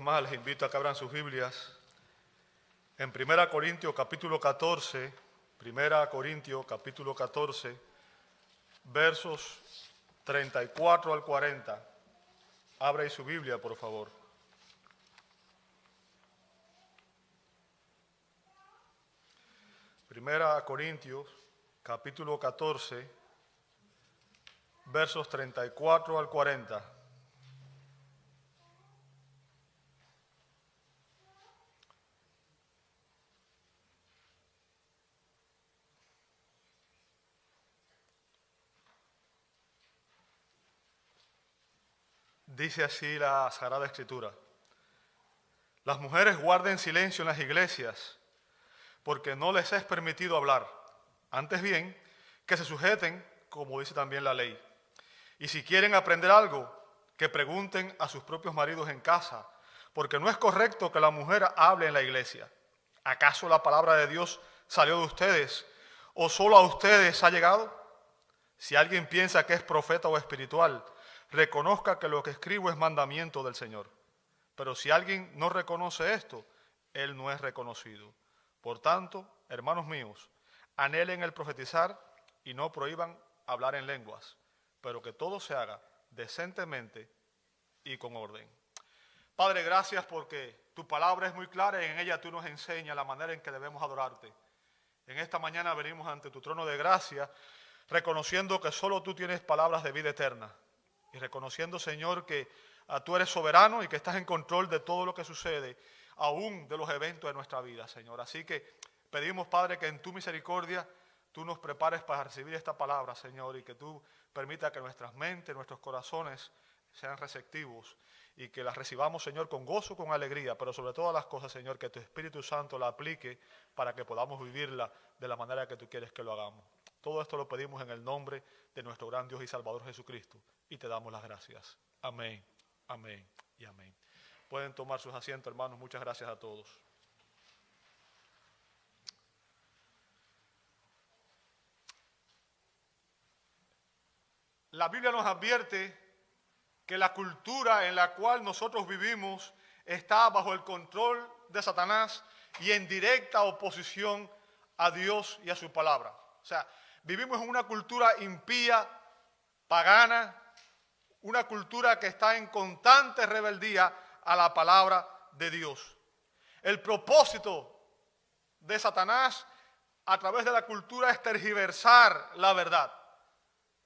más les invito a que abran sus Biblias en 1 Corintios capítulo 14, 1 Corintios capítulo 14, versos 34 al 40. Abra ahí su Biblia, por favor. Primera Corintios capítulo 14, versos 34 al 40. Dice así la Sagrada Escritura: las mujeres guarden silencio en las iglesias, porque no les es permitido hablar. Antes bien, que se sujeten, como dice también la ley. Y si quieren aprender algo, que pregunten a sus propios maridos en casa, porque no es correcto que la mujer hable en la iglesia. ¿Acaso la palabra de Dios salió de ustedes, o solo a ustedes ha llegado? Si alguien piensa que es profeta o espiritual, reconozca que lo que escribo es mandamiento del Señor. Pero si alguien no reconoce esto, él no es reconocido. Por tanto, hermanos míos, anhelen el profetizar y no prohíban hablar en lenguas, pero que todo se haga decentemente y con orden. Padre, gracias porque tu palabra es muy clara y en ella tú nos enseñas la manera en que debemos adorarte. En esta mañana venimos ante tu trono de gracia, reconociendo que solo tú tienes palabras de vida eterna. Y reconociendo, Señor, que tú eres soberano y que estás en control de todo lo que sucede, aún de los eventos de nuestra vida, Señor. Así que pedimos, Padre, que en tu misericordia tú nos prepares para recibir esta palabra, Señor, y que tú permitas que nuestras mentes, nuestros corazones sean receptivos y que las recibamos, Señor, con gozo, con alegría, pero sobre todas las cosas, Señor, que tu Espíritu Santo la aplique para que podamos vivirla de la manera que tú quieres que lo hagamos. Todo esto lo pedimos en el nombre de nuestro gran Dios y Salvador Jesucristo y te damos las gracias. Amén, amén y amén. Pueden tomar sus asientos, hermanos. Muchas gracias a todos. La Biblia nos advierte que la cultura en la cual nosotros vivimos está bajo el control de Satanás y en directa oposición a Dios y a su palabra. O sea, vivimos en una cultura impía, pagana, una cultura que está en constante rebeldía a la palabra de Dios. El propósito de Satanás a través de la cultura es tergiversar la verdad,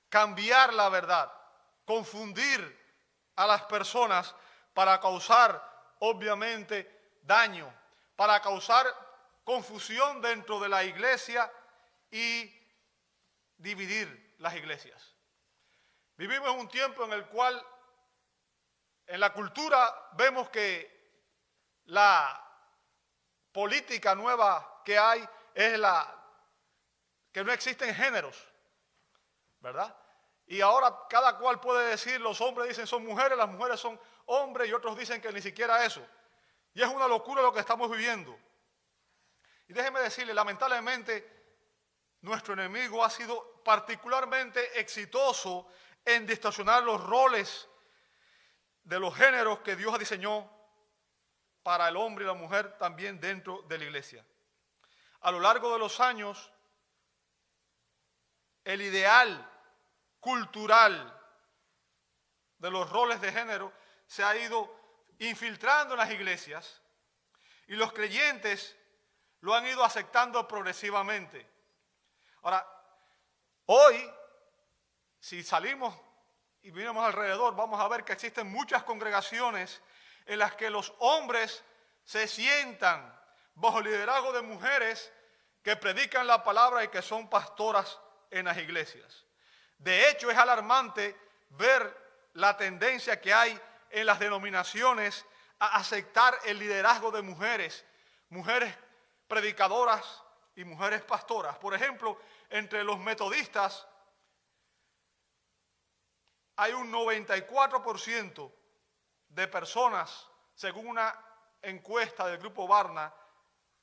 cambiar la verdad, confundir a las personas para causar, obviamente, daño, para causar confusión dentro de la iglesia y dividir las iglesias. Vivimos en un tiempo en el cual en la cultura vemos que la política nueva que hay es que no existen géneros, ¿verdad? Y ahora cada cual puede decir, los hombres dicen son mujeres, las mujeres son hombres y otros dicen que ni siquiera eso. Y es una locura lo que estamos viviendo. Y déjeme decirle, lamentablemente, nuestro enemigo ha sido particularmente exitoso en distorsionar los roles de los géneros que Dios diseñó para el hombre y la mujer también dentro de la iglesia. A lo largo de los años, el ideal cultural de los roles de género se ha ido infiltrando en las iglesias y los creyentes lo han ido aceptando progresivamente. Ahora, hoy, si salimos y miramos alrededor, vamos a ver que existen muchas congregaciones en las que los hombres se sientan bajo el liderazgo de mujeres que predican la palabra y que son pastoras en las iglesias. De hecho, es alarmante ver la tendencia que hay en las denominaciones a aceptar el liderazgo de mujeres predicadoras y mujeres pastoras. Por ejemplo, entre los metodistas hay un 94% de personas, según una encuesta del grupo Barna,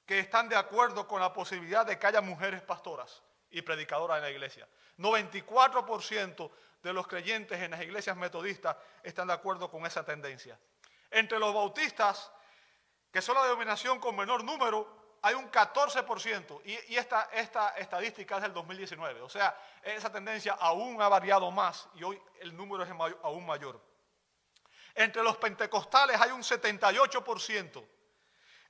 que están de acuerdo con la posibilidad de que haya mujeres pastoras y predicadoras en la iglesia. 94% de los creyentes en las iglesias metodistas están de acuerdo con esa tendencia. Entre los bautistas, que son la denominación con menor número, hay un 14%. Y esta estadística es del 2019. O sea, esa tendencia aún ha variado más y hoy el número es aún mayor. Entre los pentecostales hay un 78%.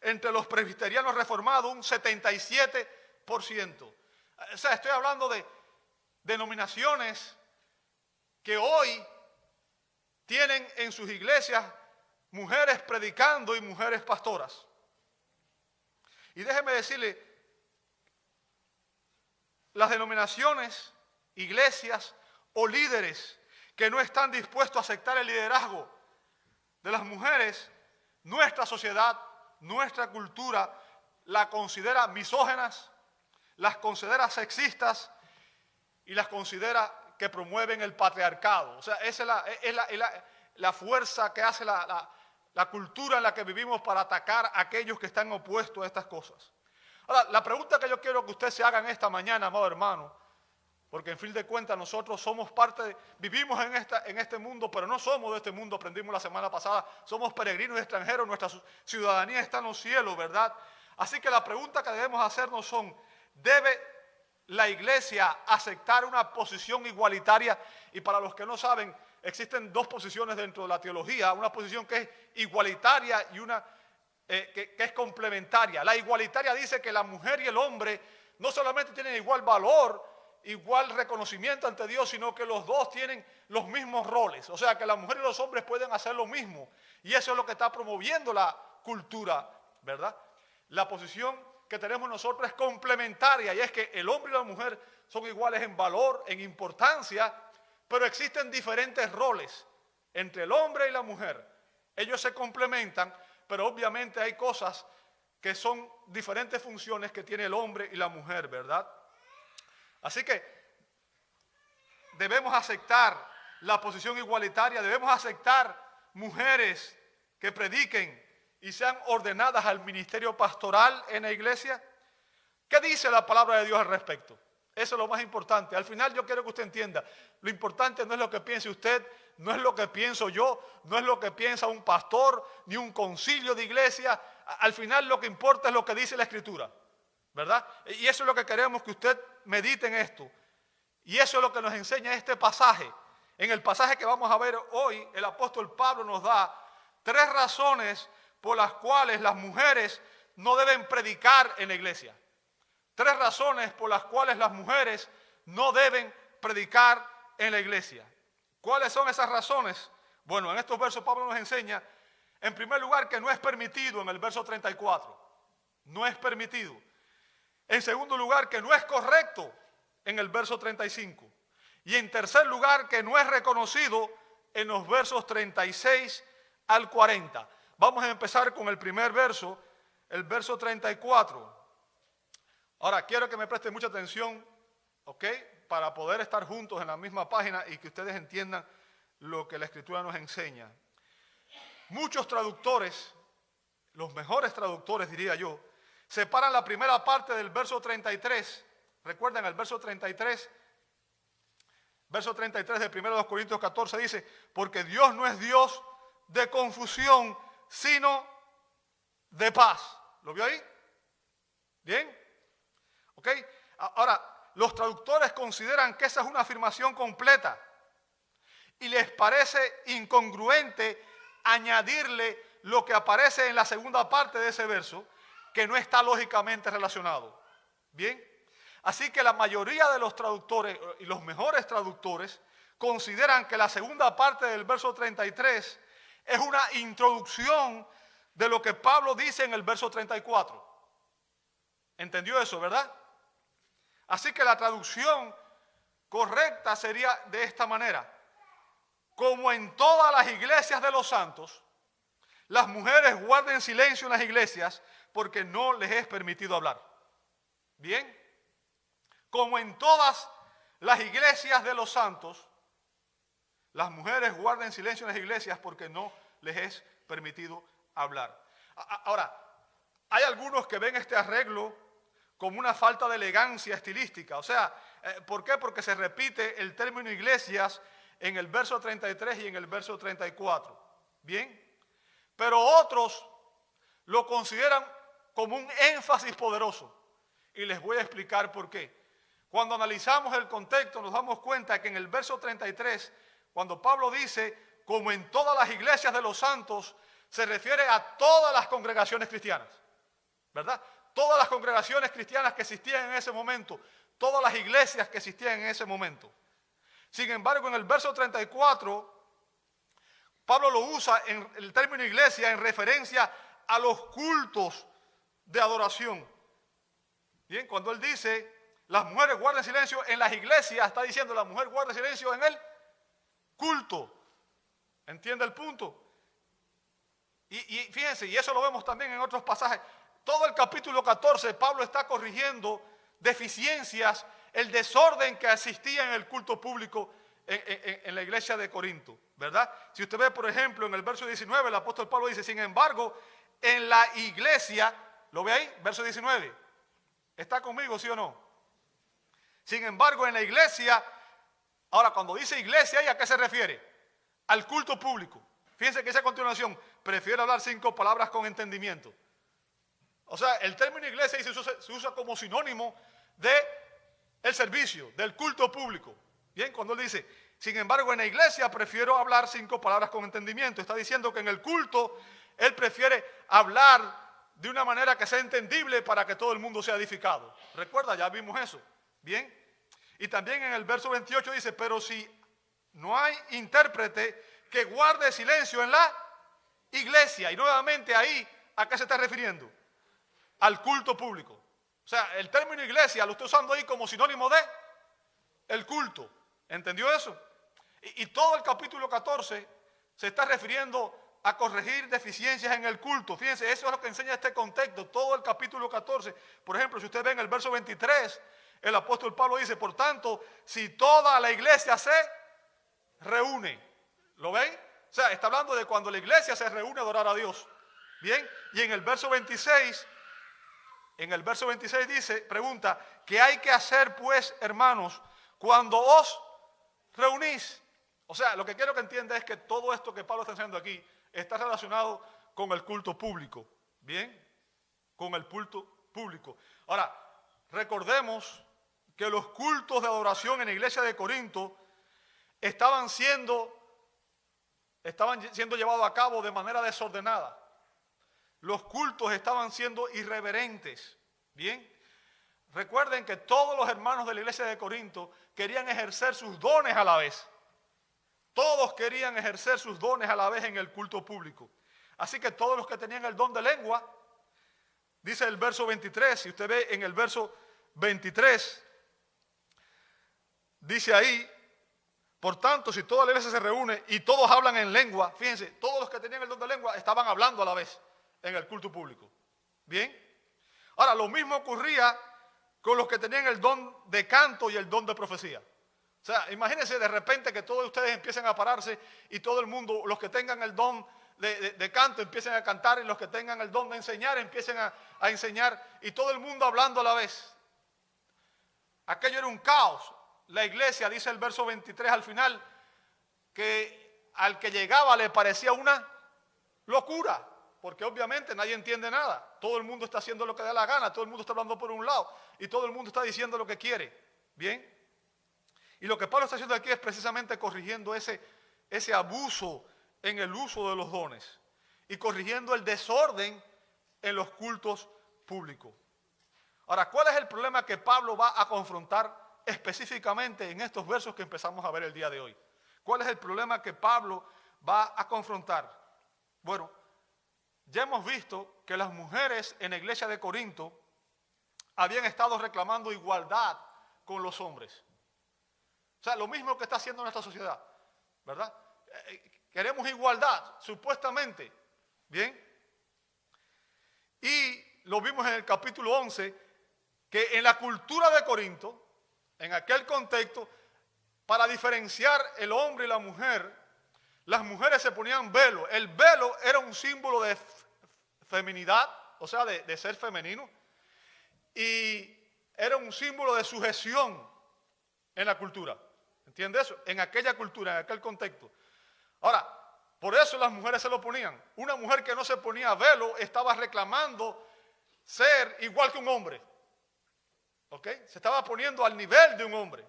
Entre los presbiterianos reformados un 77%. O sea, estoy hablando de denominaciones que hoy tienen en sus iglesias mujeres predicando y mujeres pastoras. Y déjeme decirle, las denominaciones, iglesias o líderes que no están dispuestos a aceptar el liderazgo de las mujeres, nuestra sociedad, nuestra cultura la considera misóginas, las considera sexistas y las considera que promueven el patriarcado. O sea, esa es la fuerza que hace la cultura en la que vivimos para atacar a aquellos que están opuestos a estas cosas. Ahora, la pregunta que yo quiero que usted se haga en esta mañana, amado hermano, porque en fin de cuentas nosotros somos vivimos en este mundo, pero no somos de este mundo, aprendimos la semana pasada, somos peregrinos extranjeros, nuestra ciudadanía está en los cielos, ¿verdad? Así que la pregunta que debemos hacernos son, ¿debe la iglesia aceptar una posición igualitaria? Y para los que no saben, existen dos posiciones dentro de la teología, una posición que es igualitaria y una que es complementaria. La igualitaria dice que la mujer y el hombre no solamente tienen igual valor, igual reconocimiento ante Dios, sino que los dos tienen los mismos roles. O sea, que la mujer y los hombres pueden hacer lo mismo. Y eso es lo que está promoviendo la cultura, ¿verdad? La posición que tenemos nosotros es complementaria, y es que el hombre y la mujer son iguales en valor, en importancia, pero existen diferentes roles entre el hombre y la mujer. Ellos se complementan, pero obviamente hay cosas que son diferentes funciones que tiene el hombre y la mujer, ¿verdad? Así que debemos aceptar la posición igualitaria, debemos aceptar mujeres que prediquen y sean ordenadas al ministerio pastoral en la iglesia. ¿Qué dice la palabra de Dios al respecto? Eso es lo más importante. Al final yo quiero que usted entienda, lo importante no es lo que piense usted, no es lo que pienso yo, no es lo que piensa un pastor, ni un concilio de iglesia. Al final lo que importa es lo que dice la Escritura, ¿verdad? Y eso es lo que queremos que usted medite en esto. Y eso es lo que nos enseña este pasaje. En el pasaje que vamos a ver hoy, el apóstol Pablo nos da 3 razones por las cuales las mujeres no deben predicar en la iglesia. 3 razones por las cuales las mujeres no deben predicar en la iglesia. ¿Cuáles son esas razones? Bueno, en estos versos Pablo nos enseña, en primer lugar, que no es permitido en el verso 34. No es permitido. En segundo lugar, que no es correcto en el verso 35. Y en tercer lugar, que no es reconocido en los versos 36 al 40. Vamos a empezar con el primer verso, el verso 34. Ahora, quiero que me presten mucha atención, ¿ok? Para poder estar juntos en la misma página y que ustedes entiendan lo que la Escritura nos enseña. Muchos traductores, los mejores traductores diría yo, separan la primera parte del verso 33. Recuerden el verso 33. Verso 33 de 1 Corintios 14 dice, porque Dios no es Dios de confusión, sino de paz. ¿Lo vio ahí? ¿Bien? ¿Ok? Ahora, los traductores consideran que esa es una afirmación completa y les parece incongruente añadirle lo que aparece en la segunda parte de ese verso, que no está lógicamente relacionado. ¿Bien? Así que la mayoría de los traductores y los mejores traductores consideran que la segunda parte del verso 33 es una introducción de lo que Pablo dice en el verso 34. ¿Entendió eso, verdad? Así que la traducción correcta sería de esta manera. Como en todas las iglesias de los santos, las mujeres guarden silencio en las iglesias porque no les es permitido hablar. ¿Bien? Como en todas las iglesias de los santos, las mujeres guarden silencio en las iglesias porque no les es permitido hablar. Ahora, hay algunos que ven este arreglo como una falta de elegancia estilística. O sea, ¿por qué? Porque se repite el término iglesias en el verso 33 y en el verso 34. ¿Bien? pero otros lo consideran como un énfasis poderoso. Y les voy a explicar por qué. Cuando analizamos el contexto nos damos cuenta que en el verso 33, cuando Pablo dice, como en todas las iglesias de los santos, se refiere a todas las congregaciones cristianas, ¿verdad? Todas las congregaciones cristianas que existían en ese momento, todas las iglesias que existían en ese momento. Sin embargo, en el verso 34, Pablo lo usa en el término iglesia en referencia a los cultos de adoración. Bien, cuando él dice, las mujeres guarden silencio en las iglesias, está diciendo, la mujer guarda silencio en el culto. ¿Entiende el punto? Y fíjense, y eso lo vemos también en otros pasajes. Todo el capítulo 14, Pablo está corrigiendo deficiencias, el desorden que existía en el culto público en la iglesia de Corinto, ¿verdad? Si usted ve, por ejemplo, en el verso 19, el apóstol Pablo dice, sin embargo, en la iglesia, ¿lo ve ahí? Verso 19. ¿Está conmigo, sí o no? Sin embargo, en la iglesia, ahora cuando dice iglesia, ¿a qué se refiere? Al culto público. Fíjense que dice a continuación, prefiero hablar 5 palabras con entendimiento. O sea, el término iglesia se usa como sinónimo de el servicio, del culto público. Bien, cuando él dice, sin embargo, en la iglesia prefiero hablar 5 palabras con entendimiento. Está diciendo que en el culto él prefiere hablar de una manera que sea entendible para que todo el mundo sea edificado. Recuerda, ya vimos eso. Bien. Y también en el verso 28 dice, pero si no hay intérprete que guarde silencio en la iglesia. Y nuevamente ahí, ¿a qué se está refiriendo? Al culto público. O sea, el término iglesia lo estoy usando ahí como sinónimo de el culto. ¿Entendió eso? Y todo el capítulo 14 se está refiriendo a corregir deficiencias en el culto. Fíjense, eso es lo que enseña este contexto, todo el capítulo 14. Por ejemplo, si usted ve en el verso 23, el apóstol Pablo dice, por tanto, si toda la iglesia se reúne, ¿lo ven? O sea, está hablando de cuando la iglesia se reúne a adorar a Dios. Bien, y en el verso 26 dice, pregunta, ¿qué hay que hacer pues, hermanos, cuando os reunís? O sea, lo que quiero que entienda es que todo esto que Pablo está enseñando aquí está relacionado con el culto público. Bien, con el culto público. Ahora, recordemos que los cultos de adoración en la iglesia de Corinto estaban siendo llevados a cabo de manera desordenada. Los cultos estaban siendo irreverentes. Bien, recuerden que todos los hermanos de la iglesia de Corinto querían ejercer sus dones a la vez. Todos querían ejercer sus dones a la vez en el culto público. Así que todos los que tenían el don de lengua, dice el verso 23, si usted ve en el verso 23, dice ahí, por tanto, si toda la iglesia se reúne y todos hablan en lengua, fíjense, todos los que tenían el don de lengua estaban hablando a la vez en el culto público. Bien. Ahora, lo mismo ocurría con los que tenían el don de canto y el don de profecía. O sea, imagínense de repente que todos ustedes empiecen a pararse y todo el mundo, los que tengan el don de canto empiecen a cantar y los que tengan el don de enseñar empiecen a enseñar y todo el mundo hablando a la vez. Aquello era un caos. La iglesia, dice el verso 23 al final, que al que llegaba le parecía una locura, porque obviamente nadie entiende nada. Todo el mundo está haciendo lo que da la gana, todo el mundo está hablando por un lado y todo el mundo está diciendo lo que quiere. Bien. Y lo que Pablo está haciendo aquí es precisamente corrigiendo ese abuso en el uso de los dones y corrigiendo el desorden en los cultos públicos. Ahora, ¿cuál es el problema que Pablo va a confrontar específicamente en estos versos que empezamos a ver el día de hoy? ¿Cuál es el problema que Pablo va a confrontar? Bueno, ya hemos visto que las mujeres en la iglesia de Corinto habían estado reclamando igualdad con los hombres. O sea, lo mismo que está haciendo nuestra sociedad, ¿verdad? Queremos igualdad, supuestamente. Bien. Y lo vimos en el capítulo 11, que en la cultura de Corinto, en aquel contexto, para diferenciar el hombre y la mujer, las mujeres se ponían velo. El velo era un símbolo de feminidad, o sea, de ser femenino, y era un símbolo de sujeción en la cultura. ¿Entiende eso? En aquella cultura, en aquel contexto. Ahora, Por eso las mujeres se lo ponían. Una mujer que no se ponía velo estaba reclamando ser igual que un hombre. ¿Ok? Se estaba poniendo al nivel de un hombre.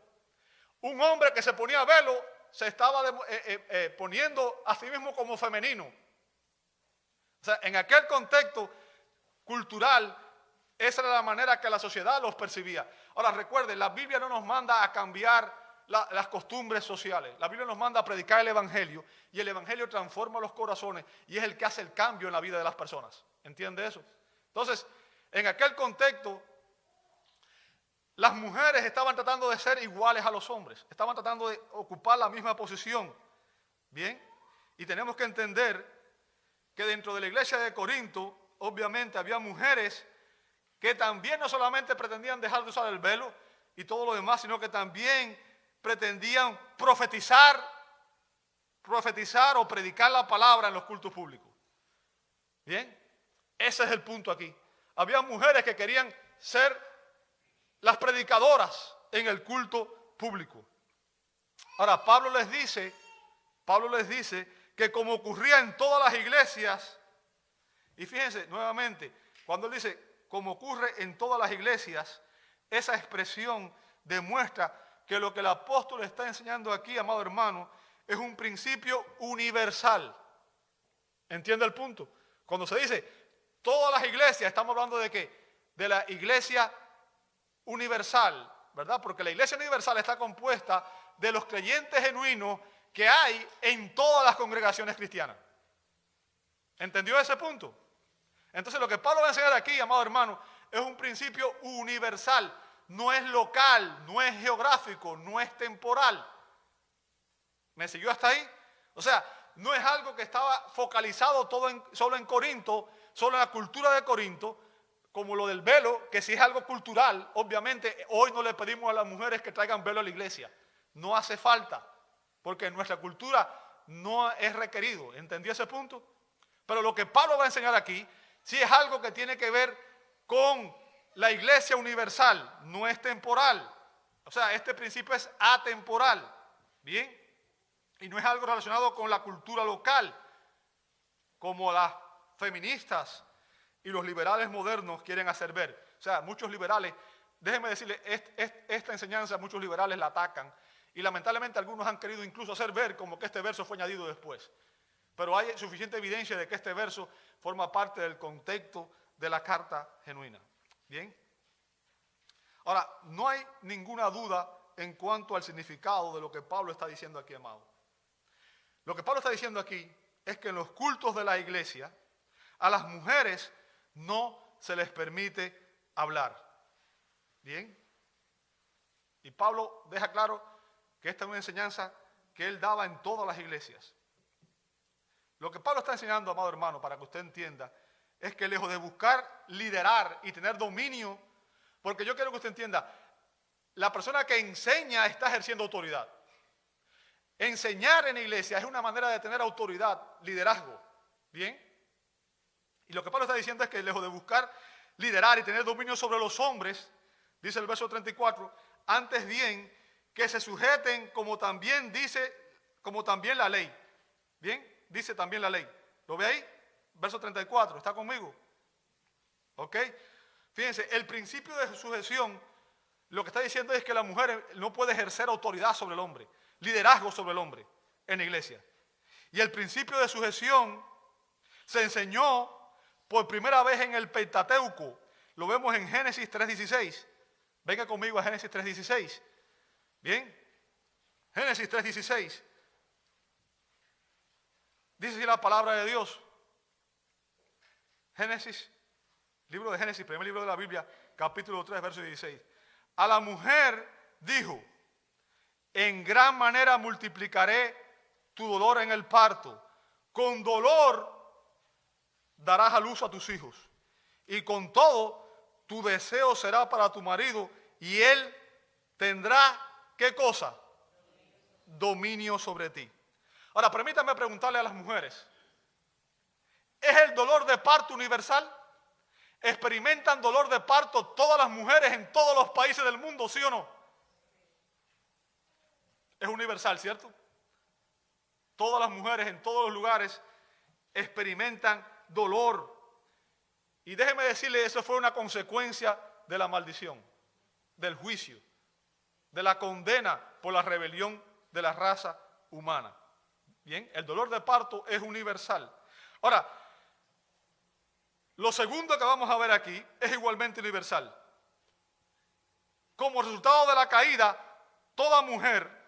Un hombre que se ponía velo se estaba poniendo a sí mismo como femenino. O sea, en aquel contexto cultural, esa era la manera que la sociedad los percibía. Ahora recuerden, la Biblia no nos manda a cambiar las costumbres sociales. La Biblia nos manda a predicar el Evangelio y el Evangelio transforma los corazones y es el que hace el cambio en la vida de las personas. ¿Entiende eso? Entonces, en aquel contexto, las mujeres estaban tratando de ser iguales a los hombres, estaban tratando de ocupar la misma posición. ¿Bien? Y tenemos que entender que dentro de la iglesia de Corinto, obviamente había mujeres que también no solamente pretendían dejar de usar el velo y todo lo demás, sino que también pretendían profetizar o predicar la palabra en los cultos públicos. ¿Bien? Ese es el punto aquí. Había mujeres que querían ser las predicadoras en el culto público. Ahora, Pablo les dice que como ocurría en todas las iglesias, y fíjense nuevamente, cuando él dice como ocurre en todas las iglesias, esa expresión demuestra que lo que el apóstol está enseñando aquí, amado hermano, es un principio universal. ¿Entiende el punto? Cuando se dice todas las iglesias, estamos hablando de ¿qué? De la iglesia universal, ¿verdad? Porque la iglesia universal está compuesta de los creyentes genuinos que hay en todas las congregaciones cristianas. ¿Entendió ese punto? Entonces lo que Pablo va a enseñar aquí, amado hermano, es un principio universal. No es local, no es geográfico, no es temporal. ¿Me siguió hasta ahí? O sea, no es algo que estaba focalizado solo en Corinto, solo en la cultura de Corinto, como lo del velo, que si es algo cultural, obviamente hoy no le pedimos a las mujeres que traigan velo a la iglesia. No hace falta, porque en nuestra cultura no es requerido. ¿Entendió ese punto? Pero lo que Pablo va a enseñar aquí, sí es algo que tiene que ver con la iglesia universal, no es temporal. O sea, este principio es atemporal. ¿Bien? Y no es algo relacionado con la cultura local, como las feministas y los liberales modernos quieren hacer ver. O sea, muchos liberales, déjenme decirles, esta enseñanza muchos liberales la atacan y lamentablemente algunos han querido incluso hacer ver como que este verso fue añadido después. Pero hay suficiente evidencia de que este verso forma parte del contexto de la carta genuina. ¿Bien? Ahora, no hay ninguna duda en cuanto al significado de lo que Pablo está diciendo aquí, amado. Lo que Pablo está diciendo aquí es que en los cultos de la iglesia a las mujeres no se les permite hablar. ¿Bien? Y Pablo deja claro que esta es una enseñanza que él daba en todas las iglesias. Lo que Pablo está enseñando, amado hermano, para que usted entienda, es que lejos de buscar liderar y tener dominio, porque yo quiero que usted entienda, la persona que enseña está ejerciendo autoridad. Enseñar en la iglesia es una manera de tener autoridad, liderazgo. ¿Bien? Y lo que Pablo está diciendo es que lejos de buscar liderar y tener dominio sobre los hombres, dice el verso 34, antes bien que se sujeten como también la ley. ¿Bien? Dice también la ley. ¿Lo ve ahí? Verso 34, ¿está conmigo? ¿Ok? Fíjense, el principio de sujeción, lo que está diciendo es que la mujer no puede ejercer autoridad sobre el hombre, liderazgo sobre el hombre en la iglesia. Y el principio de sujeción se enseñó por primera vez en el Pentateuco. Lo vemos en Génesis 3:16. Venga conmigo a Génesis 3:16. Bien. Génesis 3:16. Dice así la palabra de Dios. Génesis, libro de Génesis, primer libro de la Biblia, capítulo 3, verso 16. A la mujer dijo, en gran manera multiplicaré tu dolor en el parto. Con dolor darás a luz a tus hijos. Y con todo, tu deseo será para tu marido y él tendrá, ¿qué cosa? Dominio sobre ti. Ahora, permítanme preguntarle a las mujeres, ¿es el dolor de parto universal? ¿Experimentan dolor de parto todas las mujeres en todos los países del mundo, sí o no? Es universal, ¿cierto? todas las mujeres en todos los lugares experimentan dolor. Y déjeme decirle, eso fue una consecuencia de la maldición, del juicio, de la condena por la rebelión de la raza humana. Bien, el dolor de parto es universal. Ahora, lo segundo que vamos a ver aquí es igualmente universal. Como resultado de la caída, toda mujer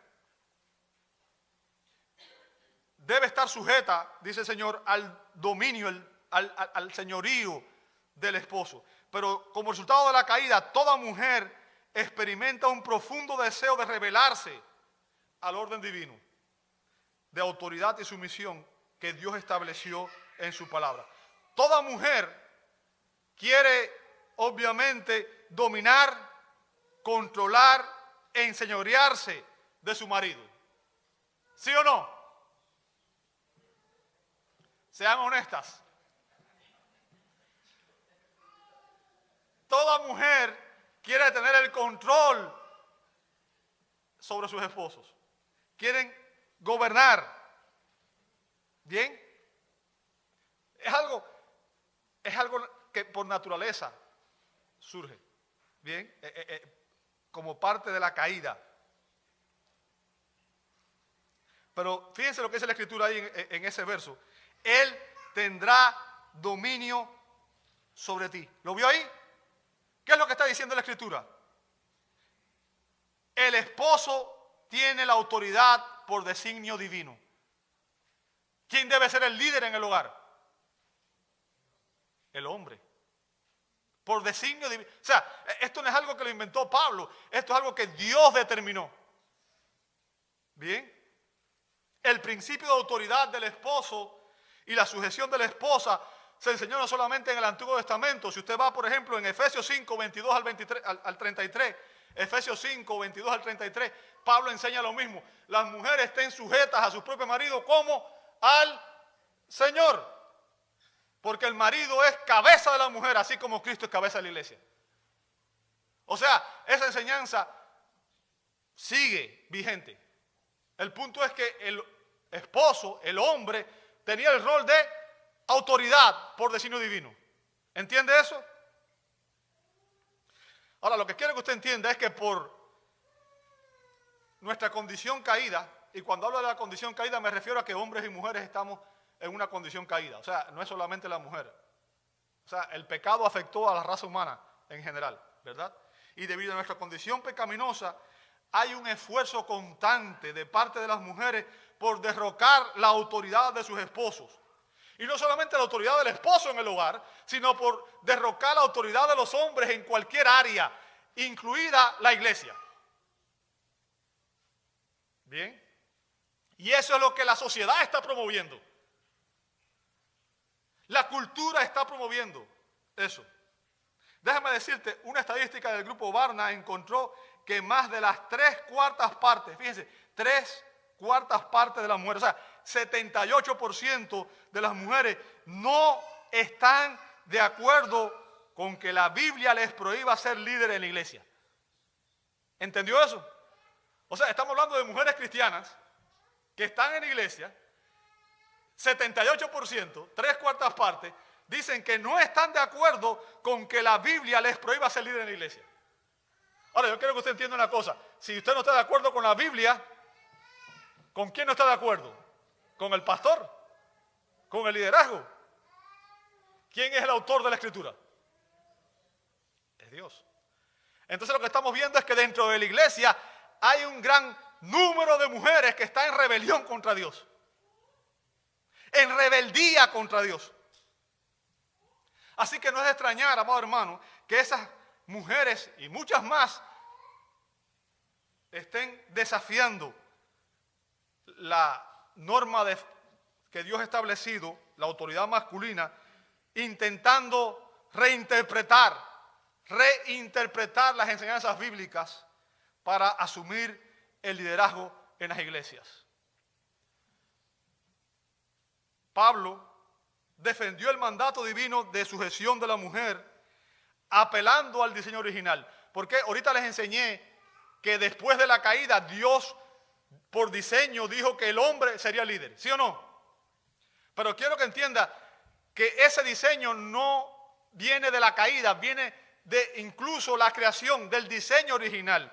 debe estar sujeta, dice el Señor, al dominio, al señorío del esposo. Pero como resultado de la caída, toda mujer experimenta un profundo deseo de rebelarse al orden divino, de autoridad y sumisión que Dios estableció en su palabra. Toda mujer quiere, obviamente, dominar, controlar e enseñorearse de su marido. ¿Sí o no? Sean honestas. Toda mujer quiere tener el control sobre sus esposos. Quieren gobernar. ¿Bien? Es algo que por naturaleza surge. ¿Bien? Como parte de la caída. Pero fíjense lo que dice la Escritura ahí en ese verso. Él tendrá dominio sobre ti. ¿Lo vio ahí? ¿Qué es lo que está diciendo la Escritura? El esposo tiene la autoridad por designio divino. ¿Quién debe ser el líder en el hogar? El hombre. Por designio divino. O sea, esto no es algo que lo inventó Pablo. Esto es algo que Dios determinó. ¿Bien? El principio de autoridad del esposo y la sujeción de la esposa se enseñó no solamente en el Antiguo Testamento. Si usted va, por ejemplo, en Efesios 5, 22 al 33, Efesios 5, 22 al 33, Pablo enseña lo mismo. Las mujeres estén sujetas a su propio marido como al Señor. Porque el marido es cabeza de la mujer, así como Cristo es cabeza de la iglesia. O sea, esa enseñanza sigue vigente. El punto es que el esposo, el hombre, tenía el rol de autoridad por designio divino. ¿Entiende eso? Ahora, lo que quiero que usted entienda es que por nuestra condición caída, y cuando hablo de la condición caída me refiero a que hombres y mujeres estamos en una condición caída. O sea, no es solamente la mujer. O sea, el pecado afectó a la raza humana en general, ¿verdad? Y debido a nuestra condición pecaminosa, hay un esfuerzo constante de parte de las mujeres por derrocar la autoridad de sus esposos. Y no solamente la autoridad del esposo en el hogar, sino por derrocar la autoridad de los hombres en cualquier área, incluida la iglesia. ¿Bien? Y eso es lo que la sociedad está promoviendo. La cultura está promoviendo eso. Déjame decirte, una estadística del grupo Barna encontró que más de las 3/4 partes, fíjense, 3/4 partes de las mujeres, o sea, 78% de las mujeres no están de acuerdo con que la Biblia les prohíba ser líderes en la iglesia. ¿Entendió eso? O sea, estamos hablando de mujeres cristianas que están en la iglesia, 78%, 3/4 partes, dicen que no están de acuerdo con que la Biblia les prohíba ser líderes en la iglesia. Ahora, yo quiero que usted entienda una cosa. Si usted no está de acuerdo con la Biblia, ¿con quién no está de acuerdo? ¿Con el pastor? ¿Con el liderazgo? ¿Quién es el autor de la Escritura? Es Dios. Entonces lo que estamos viendo es que dentro de la iglesia hay un gran número de mujeres que están en rebelión contra Dios. En rebeldía contra Dios. Así que no es de extrañar, amado hermano, que esas mujeres y muchas más estén desafiando la norma que Dios ha establecido, la autoridad masculina, intentando reinterpretar las enseñanzas bíblicas para asumir el liderazgo en las iglesias. Pablo defendió el mandato divino de sujeción de la mujer apelando al diseño original. Porque ahorita les enseñé que después de la caída Dios por diseño dijo que el hombre sería líder, ¿sí o no? Pero quiero que entienda que ese diseño no viene de la caída, viene de incluso la creación, del diseño original.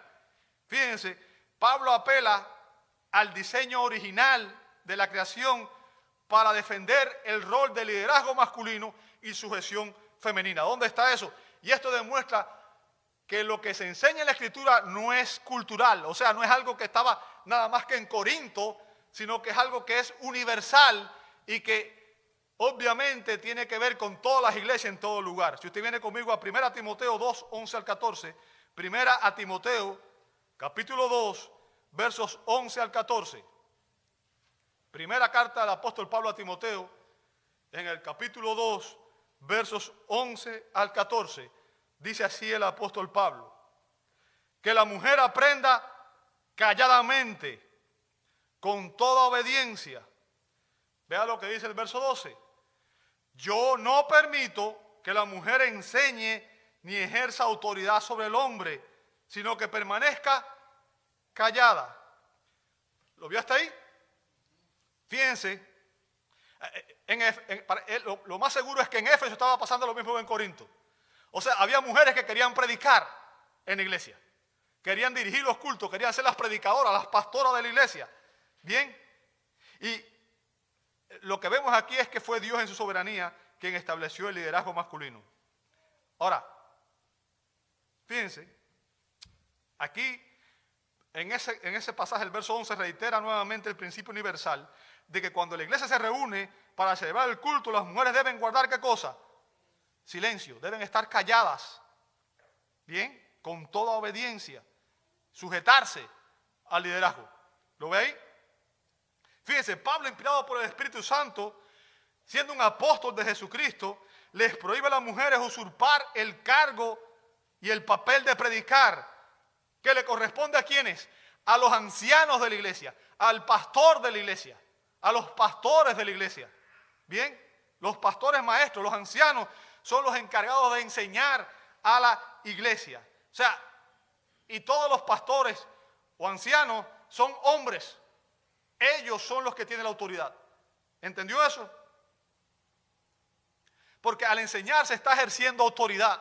Fíjense, Pablo apela al diseño original de la creación para defender el rol de liderazgo masculino y sujeción femenina. ¿Dónde está eso? Y esto demuestra que lo que se enseña en la Escritura no es cultural, o sea, no es algo que estaba nada más que en Corinto, sino que es algo que es universal y que obviamente tiene que ver con todas las iglesias en todo lugar. Si usted viene conmigo a 1 Timoteo 2, 11 al 14, 1 Timoteo, capítulo 2, versos 11 al 14. Primera carta del apóstol Pablo a Timoteo, en el capítulo 2, versos 11 al 14, dice así el apóstol Pablo: que la mujer aprenda calladamente, con toda obediencia. Vea lo que dice el verso 12. Yo no permito que la mujer enseñe ni ejerza autoridad sobre el hombre, sino que permanezca callada. ¿Lo vio hasta ahí? Fíjense, lo más seguro es que en Éfeso estaba pasando lo mismo que en Corinto. O sea, había mujeres que querían predicar en la iglesia, querían dirigir los cultos, querían ser las predicadoras, las pastoras de la iglesia. Bien, y lo que vemos aquí es que fue Dios en su soberanía quien estableció el liderazgo masculino. Ahora, fíjense, aquí en ese pasaje, el verso 11, reitera nuevamente el principio universal de que cuando la iglesia se reúne para celebrar el culto, las mujeres deben guardar ¿qué cosa? Silencio, deben estar calladas, bien, con toda obediencia, sujetarse al liderazgo. ¿Lo ve ahí? Fíjense, Pablo, inspirado por el Espíritu Santo, siendo un apóstol de Jesucristo, les prohíbe a las mujeres usurpar el cargo y el papel de predicar, que le corresponde ¿a quiénes? A los ancianos de la iglesia, al pastor de la iglesia, a los pastores de la iglesia. Bien, los pastores maestros, los ancianos, son los encargados de enseñar a la iglesia. O sea, y todos los pastores o ancianos son hombres. Ellos son los que tienen la autoridad. ¿Entendió eso? Porque al enseñar se está ejerciendo autoridad.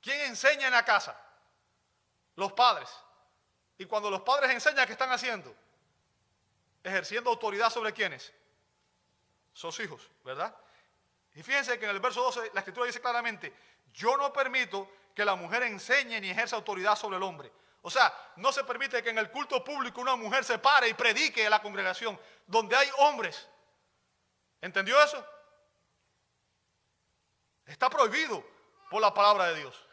¿Quién enseña en la casa? Los padres. Y cuando los padres enseñan, ¿qué están haciendo? Ejerciendo autoridad sobre quiénes. Sus hijos, ¿verdad? Y fíjense que en el verso 12 la Escritura dice claramente: yo no permito que la mujer enseñe ni ejerza autoridad sobre el hombre. O sea, no se permite que en el culto público una mujer se pare y predique a la congregación donde hay hombres. ¿Entendió eso? Está prohibido por la palabra de Dios.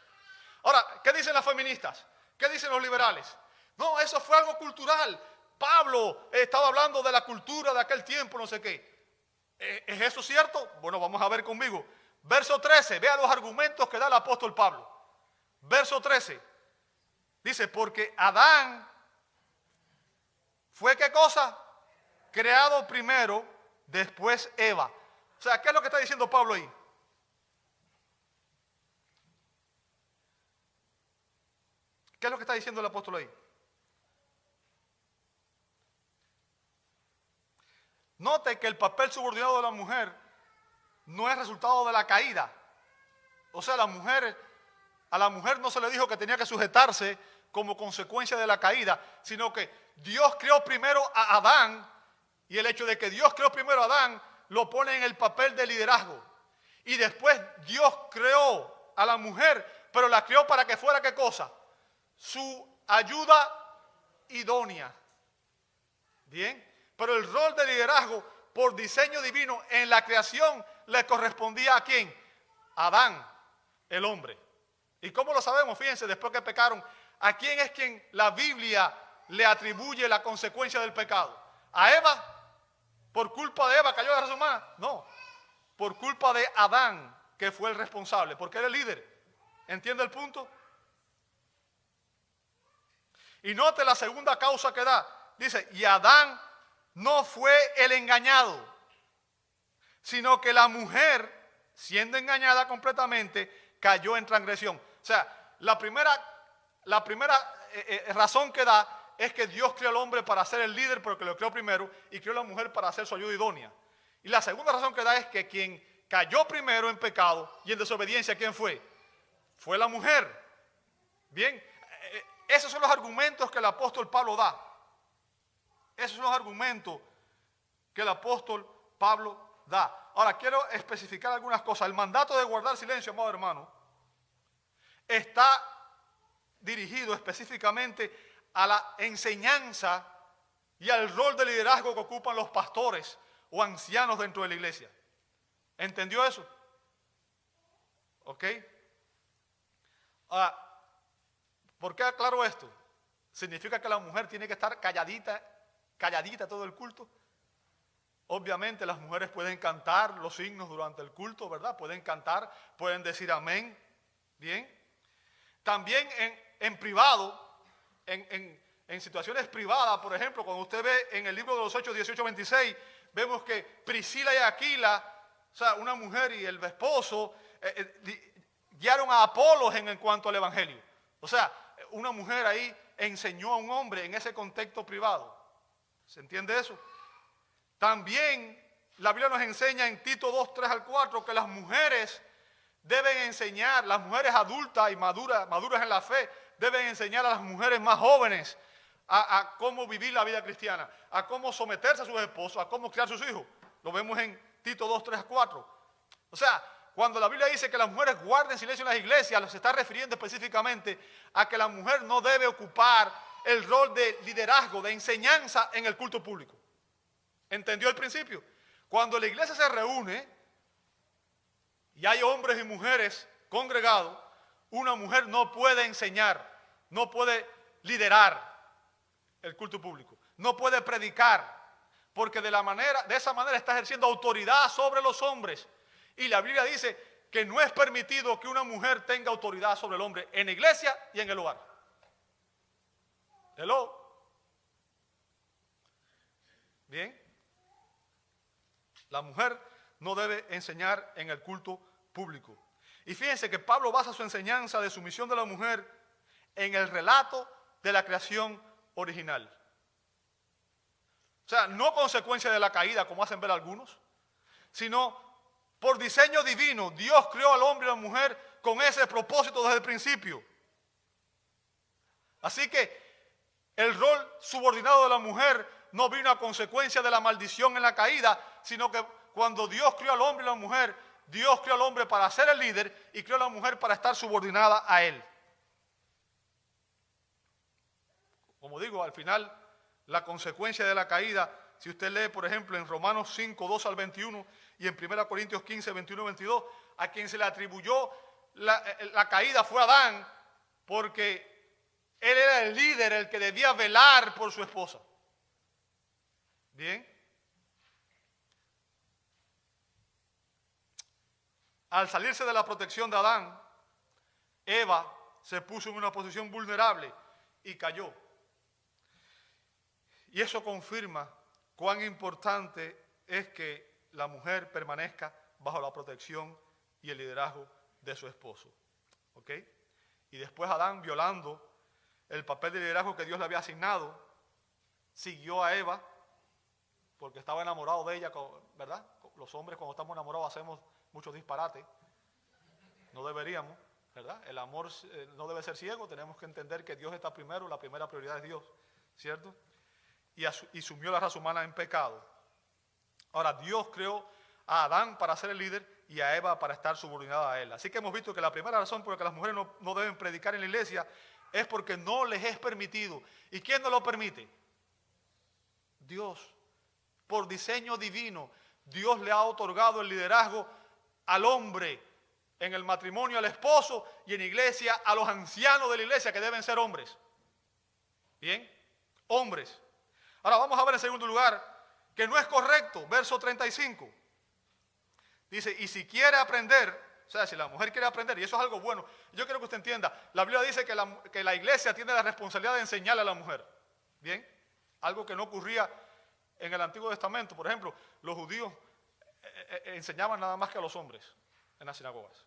Ahora, ¿qué dicen las feministas? ¿Qué dicen los liberales? No, eso fue algo cultural. Pablo estaba hablando de la cultura de aquel tiempo, no sé qué. ¿Es eso cierto? Bueno, vamos a ver conmigo. Verso 13, vea los argumentos que da el apóstol Pablo. Verso 13, dice: porque Adán fue ¿qué cosa? Creado primero, después Eva. O sea, ¿qué es lo que está diciendo Pablo ahí? ¿Qué es lo que está diciendo el apóstol ahí? Note que el papel subordinado de la mujer no es resultado de la caída. O sea, a la mujer no se le dijo que tenía que sujetarse como consecuencia de la caída, sino que Dios creó primero a Adán, y el hecho de que Dios creó primero a Adán lo pone en el papel de liderazgo. Y después Dios creó a la mujer, pero la creó para que fuera ¿qué cosa? Su ayuda idónea. Bien, pero el rol de liderazgo por diseño divino en la creación le correspondía ¿a quién? A Adán, el hombre. ¿Y cómo lo sabemos? Fíjense, después que pecaron, ¿a quién es quien la Biblia le atribuye la consecuencia del pecado? ¿A Eva? ¿Por culpa de Eva cayó la raza humana? No, por culpa de Adán, que fue el responsable, porque era el líder. ¿Entiende el punto? Y note la segunda causa que da. Dice: y Adán no fue el engañado, sino que la mujer, siendo engañada completamente, cayó en transgresión. O sea, la primera razón que da es que Dios creó al hombre para ser el líder porque lo creó primero y creó a la mujer para ser su ayuda idónea. Y la segunda razón que da es que quien cayó primero en pecado y en desobediencia, ¿quién fue? Fue la mujer. Bien, esos son los argumentos que el apóstol Pablo da. Esos son los argumentos que el apóstol Pablo da. Ahora, quiero especificar algunas cosas. El mandato de guardar silencio, amado hermano, está dirigido específicamente a la enseñanza y al rol de liderazgo que ocupan los pastores o ancianos dentro de la iglesia. ¿Entendió eso? ¿Ok? Ahora, ¿por qué aclaro esto? ¿Significa que la mujer tiene que estar calladita todo el culto? Obviamente las mujeres pueden cantar los signos durante el culto, ¿verdad? Pueden cantar, pueden decir amén. Bien. También en privado, en situaciones privadas, por ejemplo, cuando usted ve en el libro de los Hechos 18:26, vemos que Priscila y Aquila, o sea, una mujer y el esposo, guiaron a Apolos en cuanto al evangelio. O sea, una mujer ahí enseñó a un hombre en ese contexto privado. ¿Se entiende eso? También la Biblia nos enseña en Tito 2, 3 al 4 que las mujeres deben enseñar, las mujeres adultas y maduras en la fe, deben enseñar a las mujeres más jóvenes a cómo vivir la vida cristiana, a cómo someterse a sus esposos, a cómo criar sus hijos. Lo vemos en Tito 2, 3 al 4. O sea, cuando la Biblia dice que las mujeres guarden silencio en las iglesias, se está refiriendo específicamente a que la mujer no debe ocupar el rol de liderazgo, de enseñanza en el culto público. ¿Entendió el principio? Cuando la iglesia se reúne y hay hombres y mujeres congregados, una mujer no puede enseñar, no puede liderar el culto público, no puede predicar, porque de esa manera está ejerciendo autoridad sobre los hombres. Y la Biblia dice que no es permitido que una mujer tenga autoridad sobre el hombre en la iglesia y en el hogar. Hello. Bien. La mujer no debe enseñar en el culto público. Y fíjense que Pablo basa su enseñanza de sumisión de la mujer en el relato de la creación original. O sea, no consecuencia de la caída, como hacen ver algunos, sino por diseño divino. Dios creó al hombre y a la mujer con ese propósito desde el principio. Así que el rol subordinado de la mujer no vino a consecuencia de la maldición en la caída, sino que cuando Dios creó al hombre y a la mujer, Dios creó al hombre para ser el líder y creó a la mujer para estar subordinada a él. Como digo, al final, la consecuencia de la caída, si usted lee, por ejemplo, en Romanos 5, 2 al 21 y en 1 Corintios 15, 21 y 22, a quien se le atribuyó la caída fue Adán, porque él era el líder, el que debía velar por su esposa. Bien. Al salirse de la protección de Adán, Eva se puso en una posición vulnerable y cayó. Y eso confirma cuán importante es que la mujer permanezca bajo la protección y el liderazgo de su esposo. ¿Ok? Y después Adán, violando el papel de liderazgo que Dios le había asignado, siguió a Eva porque estaba enamorado de ella, ¿verdad? Los hombres cuando estamos enamorados hacemos muchos disparates. No deberíamos, ¿verdad? El amor no debe ser ciego, tenemos que entender que Dios está primero, la primera prioridad es Dios, ¿cierto? Y sumió la raza humana en pecado. Ahora, Dios creó a Adán para ser el líder y a Eva para estar subordinada a él. Así que hemos visto que la primera razón por la que las mujeres no deben predicar en la iglesia es porque no les es permitido. ¿Y quién no lo permite? Dios. Por diseño divino, Dios le ha otorgado el liderazgo al hombre en el matrimonio, al esposo, y en la iglesia a los ancianos de la iglesia, que deben ser hombres. Bien, hombres. Ahora vamos a ver en segundo lugar que no es correcto, verso 35. Dice, y si quiere aprender, o sea, si la mujer quiere aprender, y eso es algo bueno, yo quiero que usted entienda, la Biblia dice que la iglesia tiene la responsabilidad de enseñarle a la mujer. Bien, algo que no ocurría en el Antiguo Testamento. Por ejemplo, los judíos enseñaban nada más que a los hombres en las sinagogas.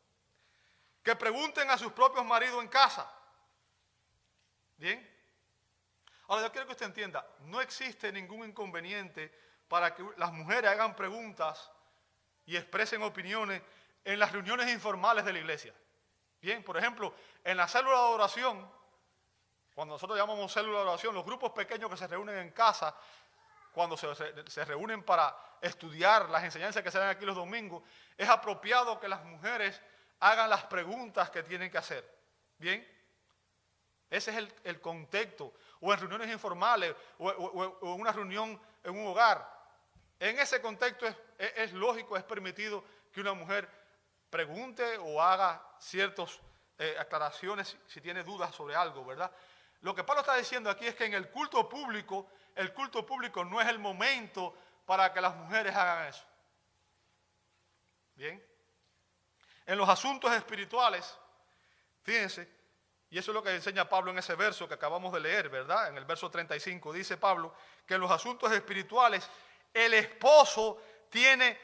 Que pregunten a sus propios maridos en casa. Bien. Ahora, yo quiero que usted entienda, no existe ningún inconveniente para que las mujeres hagan preguntas y expresen opiniones en las reuniones informales de la iglesia. Bien, por ejemplo, en la célula de oración, cuando nosotros llamamos célula de oración, los grupos pequeños que se reúnen en casa, cuando se reúnen para estudiar las enseñanzas que se dan aquí los domingos, es apropiado que las mujeres hagan las preguntas que tienen que hacer. Bien, ese es el contexto. O en reuniones informales, o en una reunión en un hogar. En ese contexto es lógico, es permitido que una mujer pregunte o haga ciertas aclaraciones si tiene dudas sobre algo, ¿verdad? Lo que Pablo está diciendo aquí es que en el culto público no es el momento para que las mujeres hagan eso. Bien. En los asuntos espirituales, fíjense, y eso es lo que enseña Pablo en ese verso que acabamos de leer, ¿verdad? En el verso 35 dice Pablo que en los asuntos espirituales el esposo tiene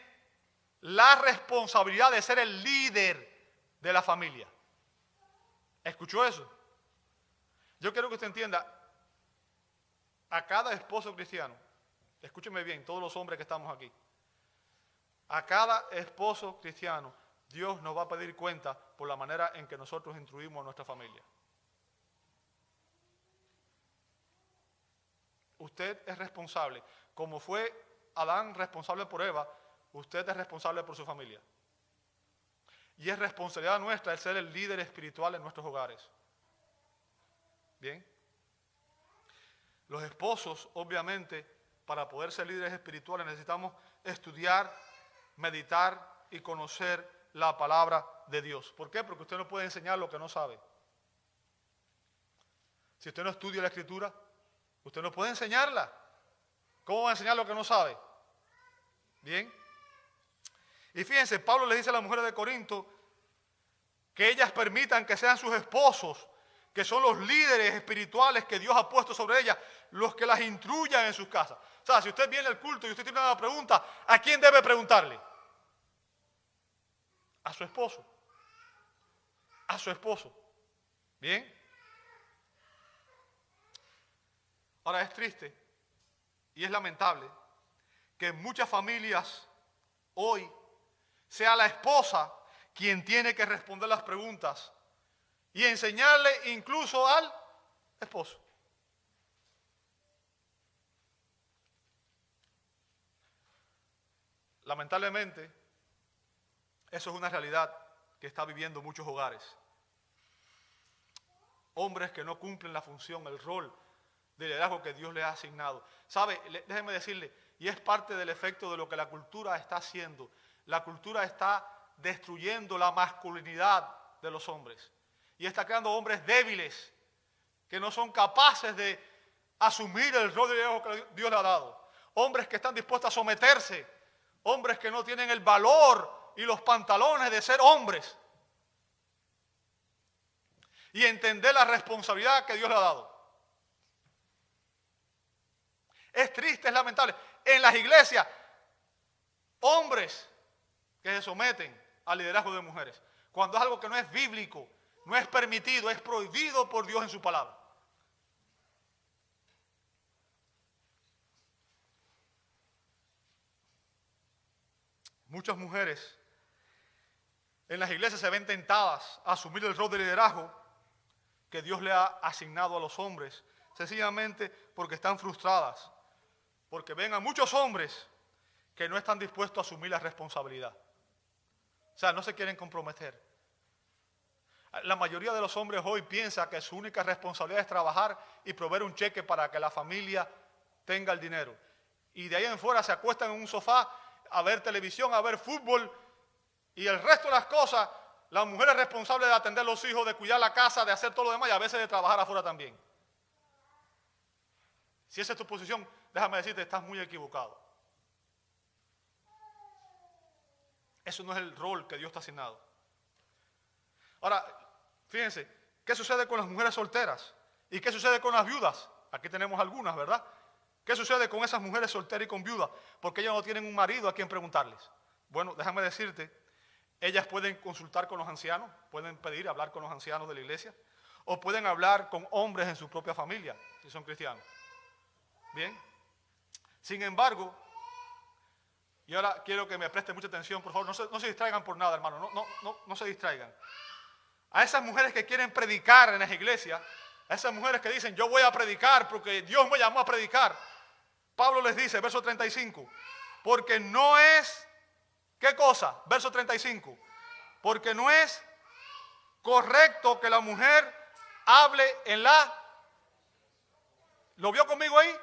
la responsabilidad de ser el líder de la familia. ¿Escuchó eso? Yo quiero que usted entienda, a cada esposo cristiano, escúcheme bien, todos los hombres que estamos aquí, a cada esposo cristiano, Dios nos va a pedir cuenta por la manera en que nosotros instruimos a nuestra familia. Usted es responsable. Como fue Adán responsable por Eva, usted es responsable por su familia. Y es responsabilidad nuestra el ser el líder espiritual en nuestros hogares. Bien. Los esposos, obviamente, para poder ser líderes espirituales necesitamos estudiar, meditar y conocer la palabra de Dios. ¿Por qué? Porque usted no puede enseñar lo que no sabe. Si usted no estudia la Escritura, usted no puede enseñarla. ¿Cómo va a enseñar lo que no sabe? Bien. Y fíjense, Pablo le dice a las mujeres de Corinto que ellas permitan que sean sus esposos, que son los líderes espirituales que Dios ha puesto sobre ellas, los que las instruyan en sus casas. O sea, si usted viene al culto y usted tiene una pregunta, ¿a quién debe preguntarle? A su esposo. A su esposo. ¿Bien? Ahora es triste y es lamentable que en muchas familias hoy sea la esposa quien tiene que responder las preguntas y enseñarle incluso al esposo. Lamentablemente, eso es una realidad que está viviendo muchos hogares. Hombres que no cumplen la función, el rol de liderazgo que Dios les ha asignado. ¿Sabe? Déjeme decirle, y es parte del efecto de lo que la cultura está haciendo. La cultura está destruyendo la masculinidad de los hombres. Y está creando hombres débiles que no son capaces de asumir el rol de liderazgo que Dios le ha dado. Hombres que están dispuestos a someterse. Hombres que no tienen el valor y los pantalones de ser hombres. Y entender la responsabilidad que Dios le ha dado. Es triste, es lamentable. En las iglesias, hombres que se someten al liderazgo de mujeres, cuando es algo que no es bíblico, no es permitido, es prohibido por Dios en su palabra. Muchas mujeres en las iglesias se ven tentadas a asumir el rol de liderazgo que Dios le ha asignado a los hombres, sencillamente porque están frustradas, porque ven a muchos hombres que no están dispuestos a asumir la responsabilidad. O sea, no se quieren comprometer. La mayoría de los hombres hoy piensa que su única responsabilidad es trabajar y proveer un cheque para que la familia tenga el dinero. Y de ahí en fuera se acuestan en un sofá a ver televisión, a ver fútbol y el resto de las cosas, la mujer es responsable de atender a los hijos, de cuidar la casa, de hacer todo lo demás y a veces de trabajar afuera también. Si esa es tu posición, déjame decirte, estás muy equivocado. Eso no es el rol que Dios te ha asignado. Ahora, fíjense, ¿qué sucede con las mujeres solteras? ¿Y qué sucede con las viudas? Aquí tenemos algunas, ¿verdad? ¿Qué sucede con esas mujeres solteras y con viudas? Porque ellas no tienen un marido a quien preguntarles. Bueno, déjame decirte, ellas pueden consultar con los ancianos, pueden pedir hablar con los ancianos de la iglesia, O pueden hablar con hombres en su propia familia, si son cristianos. Bien. Sin embargo, y ahora quiero que me presten mucha atención, por favor, no se distraigan por nada, hermano, no se distraigan. A esas mujeres que quieren predicar en las iglesias, a esas mujeres que dicen, yo voy a predicar porque Dios me llamó a predicar, Pablo les dice, verso 35, porque no es, ¿qué cosa? Verso 35, porque no es correcto que la mujer hable en la... ¿Lo vio conmigo ahí?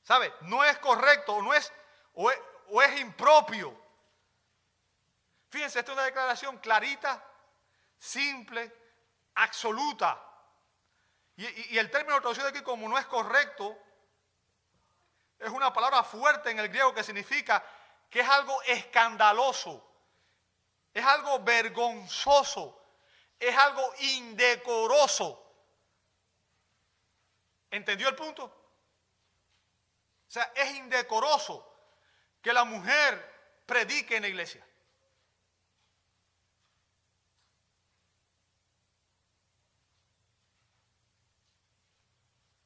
¿Sabe? No es correcto, o es impropio. Fíjense, esta es una declaración clarita, simple, absoluta. Y el término traducido aquí como no es correcto, es una palabra fuerte en el griego que significa que es algo escandaloso, es algo vergonzoso, es algo indecoroso. ¿Entendió el punto? O sea, es indecoroso que la mujer predique en la iglesia.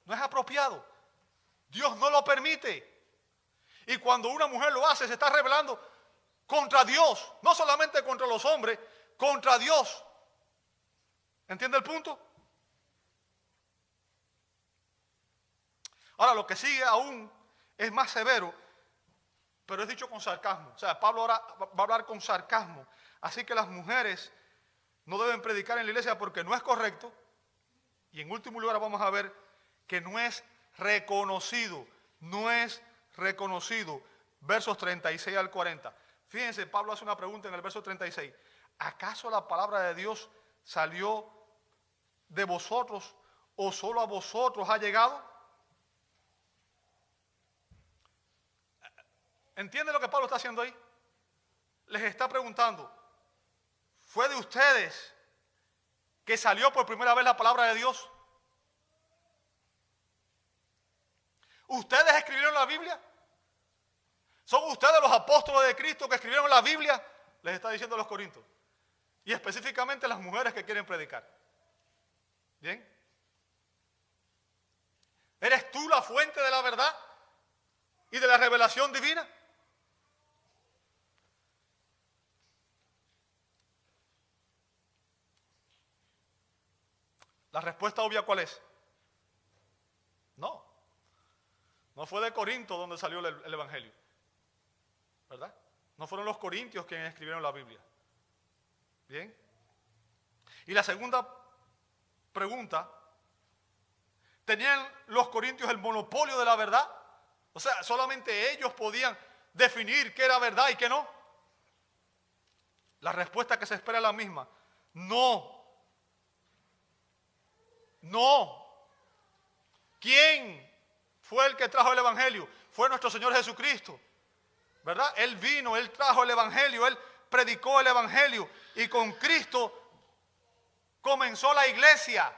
No es apropiado. Dios no lo permite. Y cuando una mujer lo hace, se está rebelando contra Dios. No solamente contra los hombres, contra Dios. ¿Entiende el punto? Ahora, lo que sigue aún es más severo, pero es dicho con sarcasmo. O sea, Pablo ahora va a hablar con sarcasmo. Así que las mujeres no deben predicar en la iglesia porque no es correcto. Y en último lugar vamos a ver que no es reconocido. No es reconocido. Versos 36 al 40. Fíjense, Pablo hace una pregunta en el verso 36. ¿Acaso la palabra de Dios salió de vosotros o solo a vosotros ha llegado? ¿Entienden lo que Pablo está haciendo ahí? Les está preguntando, ¿fue de ustedes que salió por primera vez la palabra de Dios? ¿Ustedes escribieron la Biblia? ¿Son ustedes los apóstoles de Cristo que escribieron la Biblia? Les está diciendo a los corintios. Y específicamente las mujeres que quieren predicar. ¿Bien? ¿Eres tú la fuente de la verdad y de la revelación divina? La respuesta obvia, ¿cuál es? No. No fue de Corinto donde salió el Evangelio. ¿Verdad? No fueron los corintios quienes escribieron la Biblia. ¿Bien? Y la segunda pregunta, ¿tenían los corintios el monopolio de la verdad? O sea, solamente ellos podían definir qué era verdad y qué no. La respuesta que se espera es la misma. No. No. ¿Quién fue el que trajo el Evangelio? Fue nuestro Señor Jesucristo. ¿Verdad? Él vino, Él trajo el Evangelio, Él predicó el Evangelio. Y con Cristo comenzó la iglesia.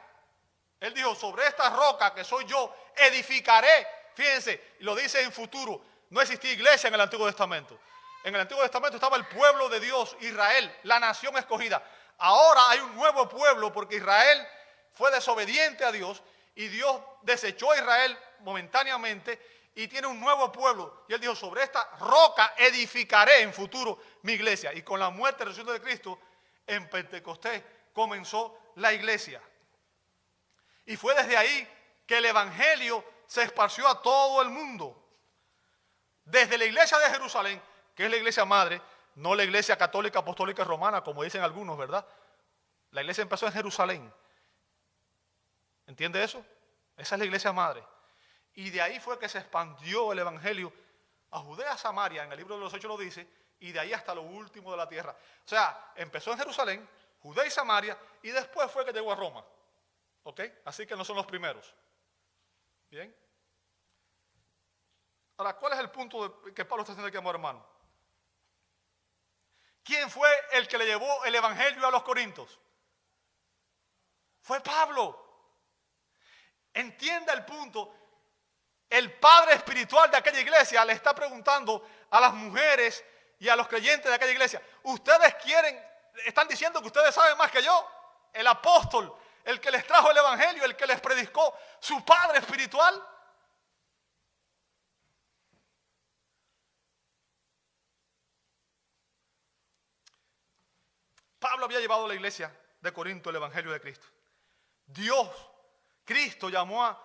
Él dijo, sobre esta roca que soy yo, edificaré. Fíjense, lo dice en futuro. No existía iglesia en el Antiguo Testamento. En el Antiguo Testamento estaba el pueblo de Dios, Israel, la nación escogida. Ahora hay un nuevo pueblo porque Israel fue desobediente a Dios y Dios desechó a Israel momentáneamente y tiene un nuevo pueblo. Y él dijo, sobre esta roca edificaré en futuro mi iglesia. Y con la muerte y resurrección de Cristo, en Pentecostés comenzó la iglesia. Y fue desde ahí que el Evangelio se esparció a todo el mundo. Desde la iglesia de Jerusalén, que es la iglesia madre, no la iglesia católica, apostólica y romana, como dicen algunos, ¿verdad? La iglesia empezó en Jerusalén. ¿Entiende eso? Esa es la iglesia madre. Y de ahí fue que se expandió el Evangelio a Judea, Samaria, en el libro de los Hechos lo dice, y de ahí hasta lo último de la tierra. O sea, empezó en Jerusalén, Judea y Samaria, y después fue que llegó a Roma. ¿Ok? Así que no son los primeros. ¿Bien? Ahora, ¿cuál es el punto que Pablo está haciendo aquí, amor hermano? ¿Quién fue el que le llevó el Evangelio a los corintios? Fue Pablo. Entienda el punto. El padre espiritual de aquella iglesia le está preguntando a las mujeres y a los creyentes de aquella iglesia, ustedes están diciendo que ustedes saben más que yo. El apóstol, el que les trajo el evangelio, el que les predicó, su padre espiritual. Pablo había llevado a la iglesia de Corinto el evangelio de Cristo.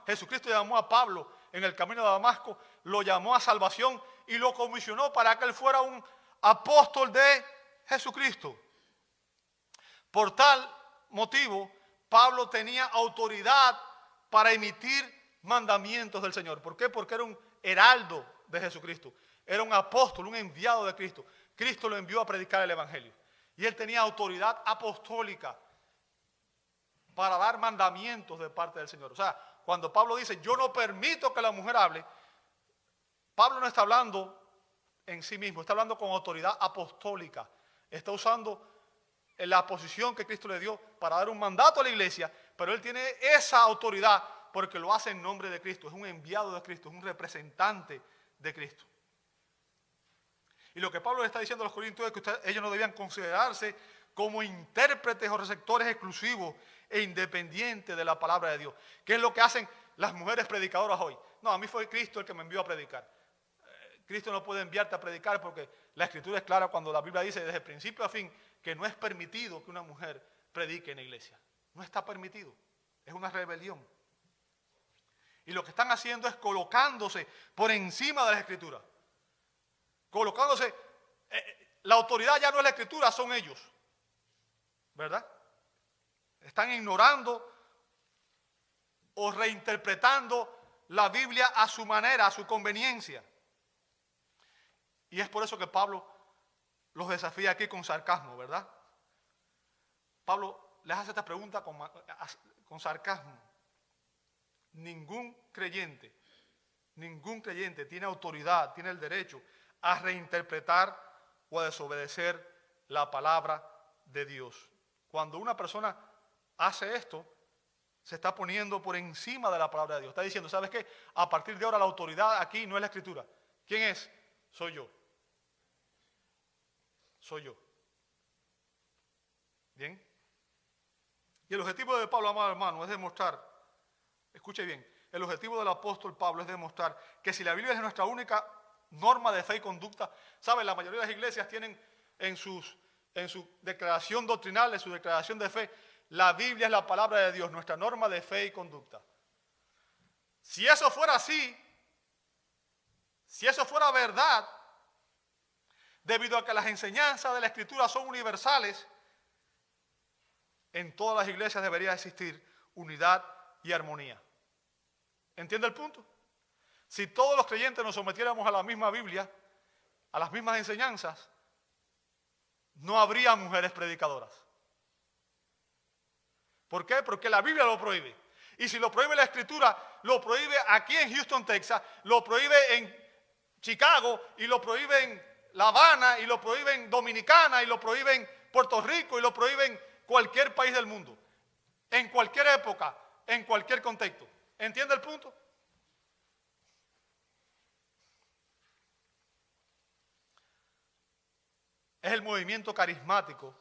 Jesucristo llamó a Pablo en el camino de Damasco, lo llamó a salvación y lo comisionó para que él fuera un apóstol de Jesucristo. Por tal motivo, Pablo tenía autoridad para emitir mandamientos del Señor. ¿Por qué? Porque era un heraldo de Jesucristo. Era un apóstol, un enviado de Cristo. Cristo lo envió a predicar el evangelio. Y él tenía autoridad apostólica para dar mandamientos de parte del Señor. O sea, cuando Pablo dice, yo no permito que la mujer hable, Pablo no está hablando en sí mismo, está hablando con autoridad apostólica. Está usando la posición que Cristo le dio para dar un mandato a la iglesia, pero él tiene esa autoridad porque lo hace en nombre de Cristo. Es un enviado de Cristo, es un representante de Cristo. Y lo que Pablo le está diciendo a los corintios es que ellos no debían considerarse como intérpretes o receptores exclusivos e independientes de la palabra de Dios. ¿Qué es lo que hacen las mujeres predicadoras hoy? No, a mí fue Cristo el que me envió a predicar. Cristo no puede enviarte a predicar porque la Escritura es clara cuando la Biblia dice desde el principio a fin que no es permitido que una mujer predique en la iglesia. No está permitido. Es una rebelión. Y lo que están haciendo es colocándose por encima de la Escritura. Colocándose, la autoridad ya no es la Escritura, son ellos. ¿Verdad? Están ignorando o reinterpretando la Biblia a su manera, a su conveniencia. Y es por eso que Pablo los desafía aquí con sarcasmo, ¿verdad? Pablo les hace esta pregunta con sarcasmo. Ningún creyente tiene autoridad, tiene el derecho a reinterpretar o a desobedecer la palabra de Dios. Cuando una persona hace esto, se está poniendo por encima de la palabra de Dios. Está diciendo, ¿sabes qué? A partir de ahora la autoridad aquí no es la Escritura. ¿Quién es? Soy yo. Soy yo. ¿Bien? Y el objetivo de Pablo, amado hermano, es demostrar, escuche bien, el objetivo del apóstol Pablo es demostrar que si la Biblia es nuestra única norma de fe y conducta, ¿saben? La mayoría de las iglesias tienen en su declaración doctrinal, en su declaración de fe, la Biblia es la palabra de Dios, nuestra norma de fe y conducta. Si eso fuera así, si eso fuera verdad, debido a que las enseñanzas de la Escritura son universales, en todas las iglesias debería existir unidad y armonía. ¿Entiende el punto? Si todos los creyentes nos sometiéramos a la misma Biblia, a las mismas enseñanzas, no habría mujeres predicadoras. ¿Por qué? Porque la Biblia lo prohíbe. Y si lo prohíbe la Escritura, lo prohíbe aquí en Houston, Texas, lo prohíbe en Chicago, y lo prohíbe en La Habana, y lo prohíbe en Dominicana, y lo prohíbe en Puerto Rico, y lo prohíbe en cualquier país del mundo. En cualquier época, en cualquier contexto. ¿Entiende el punto? Es el movimiento carismático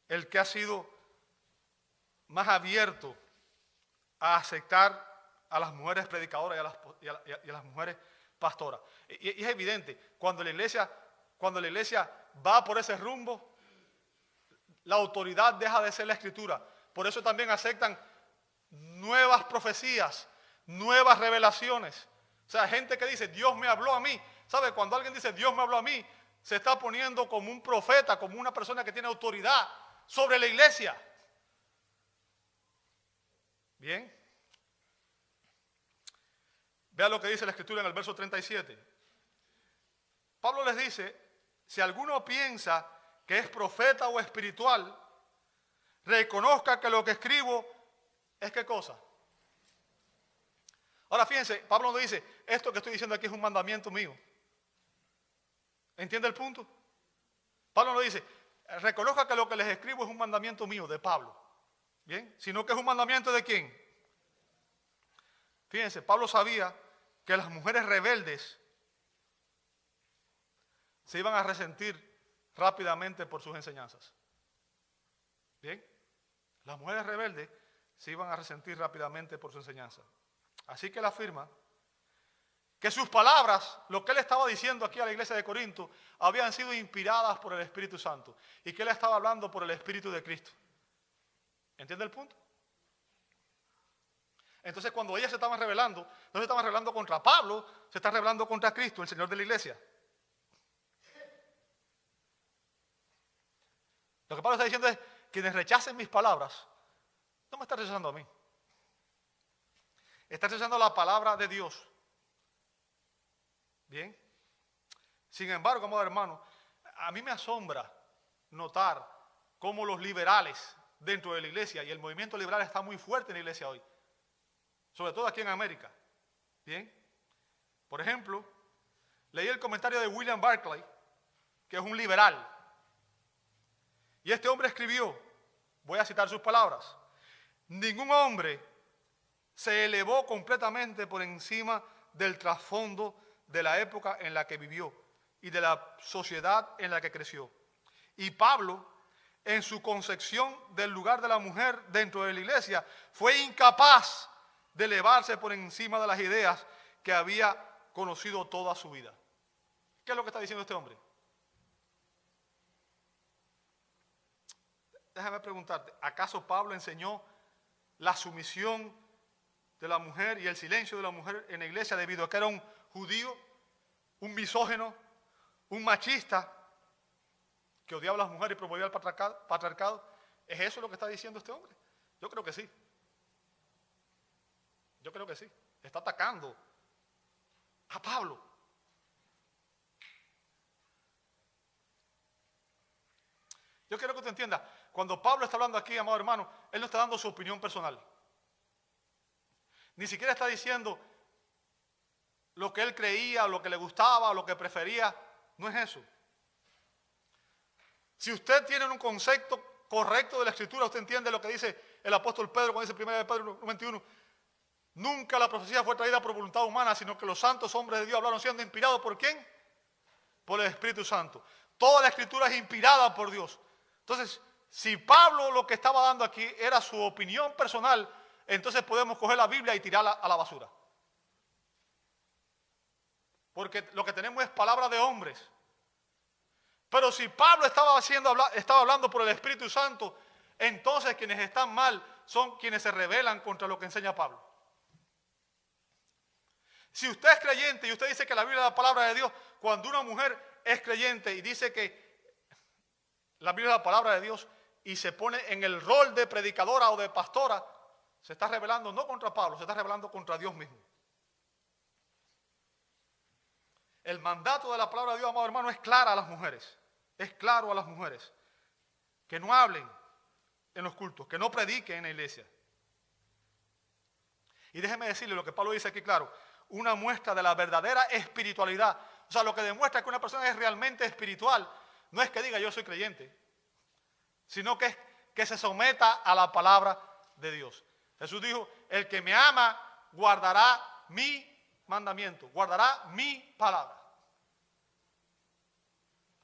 el que ha sido más abierto a aceptar a las mujeres predicadoras y a las mujeres pastoras. Y es evidente, cuando la iglesia va por ese rumbo, la autoridad deja de ser la Escritura. Por eso también aceptan nuevas profecías, nuevas revelaciones. O sea, gente que dice, Dios me habló a mí. ¿Sabe? Cuando alguien dice, Dios me habló a mí, se está poniendo como un profeta, como una persona que tiene autoridad sobre la iglesia. Bien. Vea lo que dice la Escritura en el verso 37. Pablo les dice, si alguno piensa que es profeta o espiritual, reconozca que lo que escribo es ¿qué cosa? Ahora fíjense, Pablo no dice, esto que estoy diciendo aquí es un mandamiento mío. ¿Entiende el punto? Pablo no dice, reconozca que lo que les escribo es un mandamiento mío, de Pablo. ¿Bien? Sino que es un mandamiento de ¿quién? Fíjense, Pablo sabía que las mujeres rebeldes se iban a resentir rápidamente por sus enseñanzas. ¿Bien? Las mujeres rebeldes se iban a resentir rápidamente por su enseñanza. Así que él afirma que sus palabras, lo que él estaba diciendo aquí a la iglesia de Corinto, habían sido inspiradas por el Espíritu Santo y que él estaba hablando por el Espíritu de Cristo. ¿Entiende el punto? Entonces, cuando ellas se estaban rebelando, no se estaban rebelando contra Pablo, se están rebelando contra Cristo, el Señor de la iglesia. Lo que Pablo está diciendo es, quienes rechacen mis palabras, no me están rechazando a mí. Están rechazando la palabra de Dios. Bien. Sin embargo, amado hermano, a mí me asombra notar cómo los liberales dentro de la iglesia, y el movimiento liberal está muy fuerte en la iglesia hoy, sobre todo aquí en América. Bien. Por ejemplo, leí el comentario de William Barclay, que es un liberal. Y este hombre escribió, voy a citar sus palabras: ningún hombre se elevó completamente por encima del trasfondo de la época en la que vivió y de la sociedad en la que creció. Y Pablo, en su concepción del lugar de la mujer dentro de la iglesia, fue incapaz de elevarse por encima de las ideas que había conocido toda su vida. ¿Qué es lo que está diciendo este hombre? Déjame preguntarte, ¿acaso Pablo enseñó la sumisión de la mujer y el silencio de la mujer en la iglesia debido a que era un judío, un misógino, un machista que odiaba a las mujeres y promovía el patriarcado? ¿Es eso lo que está diciendo este hombre? Yo creo que sí. Yo creo que sí. Está atacando a Pablo. Yo quiero que usted entienda, cuando Pablo está hablando aquí, amado hermano, él no está dando su opinión personal. Ni siquiera está diciendo lo que él creía, lo que le gustaba, lo que prefería. No es eso. Si usted tiene un concepto correcto de la Escritura, usted entiende lo que dice el apóstol Pedro cuando dice 1 Pedro 1:21. Nunca la profecía fue traída por voluntad humana, sino que los santos hombres de Dios hablaron siendo inspirados ¿por quién? Por el Espíritu Santo. Toda la Escritura es inspirada por Dios. Entonces, si Pablo lo que estaba dando aquí era su opinión personal, entonces podemos coger la Biblia y tirarla a la basura. Porque lo que tenemos es palabra de hombres. Pero si Pablo estaba hablando por el Espíritu Santo, entonces quienes están mal son quienes se rebelan contra lo que enseña Pablo. Si usted es creyente y usted dice que la Biblia es la palabra de Dios, cuando una mujer es creyente y dice que la Biblia es la palabra de Dios y se pone en el rol de predicadora o de pastora, se está rebelando no contra Pablo, se está rebelando contra Dios mismo. El mandato de la palabra de Dios, amado hermano, es clara a las mujeres. Es claro a las mujeres. Que no hablen en los cultos, que no prediquen en la iglesia. Y déjeme decirle lo que Pablo dice aquí claro. Una muestra de la verdadera espiritualidad. O sea, lo que demuestra que una persona es realmente espiritual no es que diga yo soy creyente, sino que se someta a la palabra de Dios. Jesús dijo, el que me ama guardará mi mandamiento, guardará mi palabra.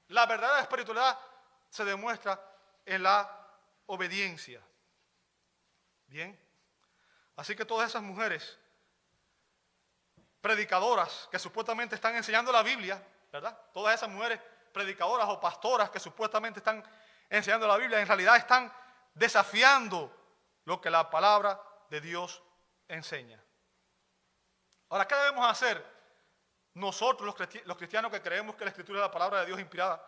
La verdadera espiritualidad se demuestra en la obediencia. Bien. Así que todas esas mujeres predicadoras que supuestamente están enseñando la Biblia, ¿verdad? Todas esas mujeres predicadoras o pastoras que supuestamente están enseñando la Biblia, en realidad están desafiando lo que la palabra de Dios enseña. Ahora, ¿qué debemos hacer nosotros, los cristianos que creemos que la Escritura es la palabra de Dios inspirada?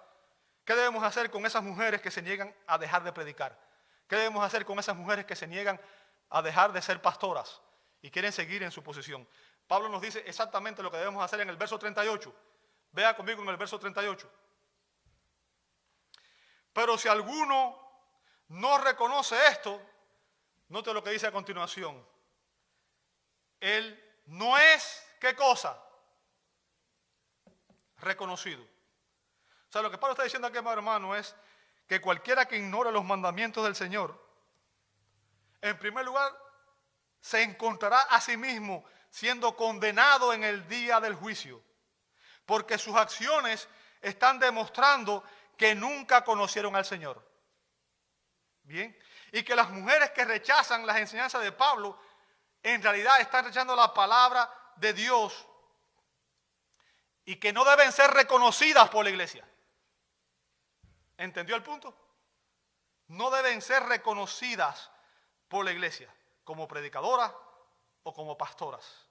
¿Qué debemos hacer con esas mujeres que se niegan a dejar de predicar? ¿Qué debemos hacer con esas mujeres que se niegan a dejar de ser pastoras y quieren seguir en su posición? Pablo nos dice exactamente lo que debemos hacer en el verso 38. Vea conmigo en el verso 38. Pero si alguno no reconoce esto, note lo que dice a continuación. Él no es, ¿qué cosa? Reconocido. O sea, lo que Pablo está diciendo aquí, hermano, es que cualquiera que ignore los mandamientos del Señor, en primer lugar, se encontrará a sí mismo siendo condenado en el día del juicio, porque sus acciones están demostrando que nunca conocieron al Señor. Bien. Y que las mujeres que rechazan las enseñanzas de Pablo, en realidad están rechazando la palabra de Dios y que no deben ser reconocidas por la iglesia. ¿Entendió el punto? No deben ser reconocidas por la iglesia como predicadoras o como pastoras.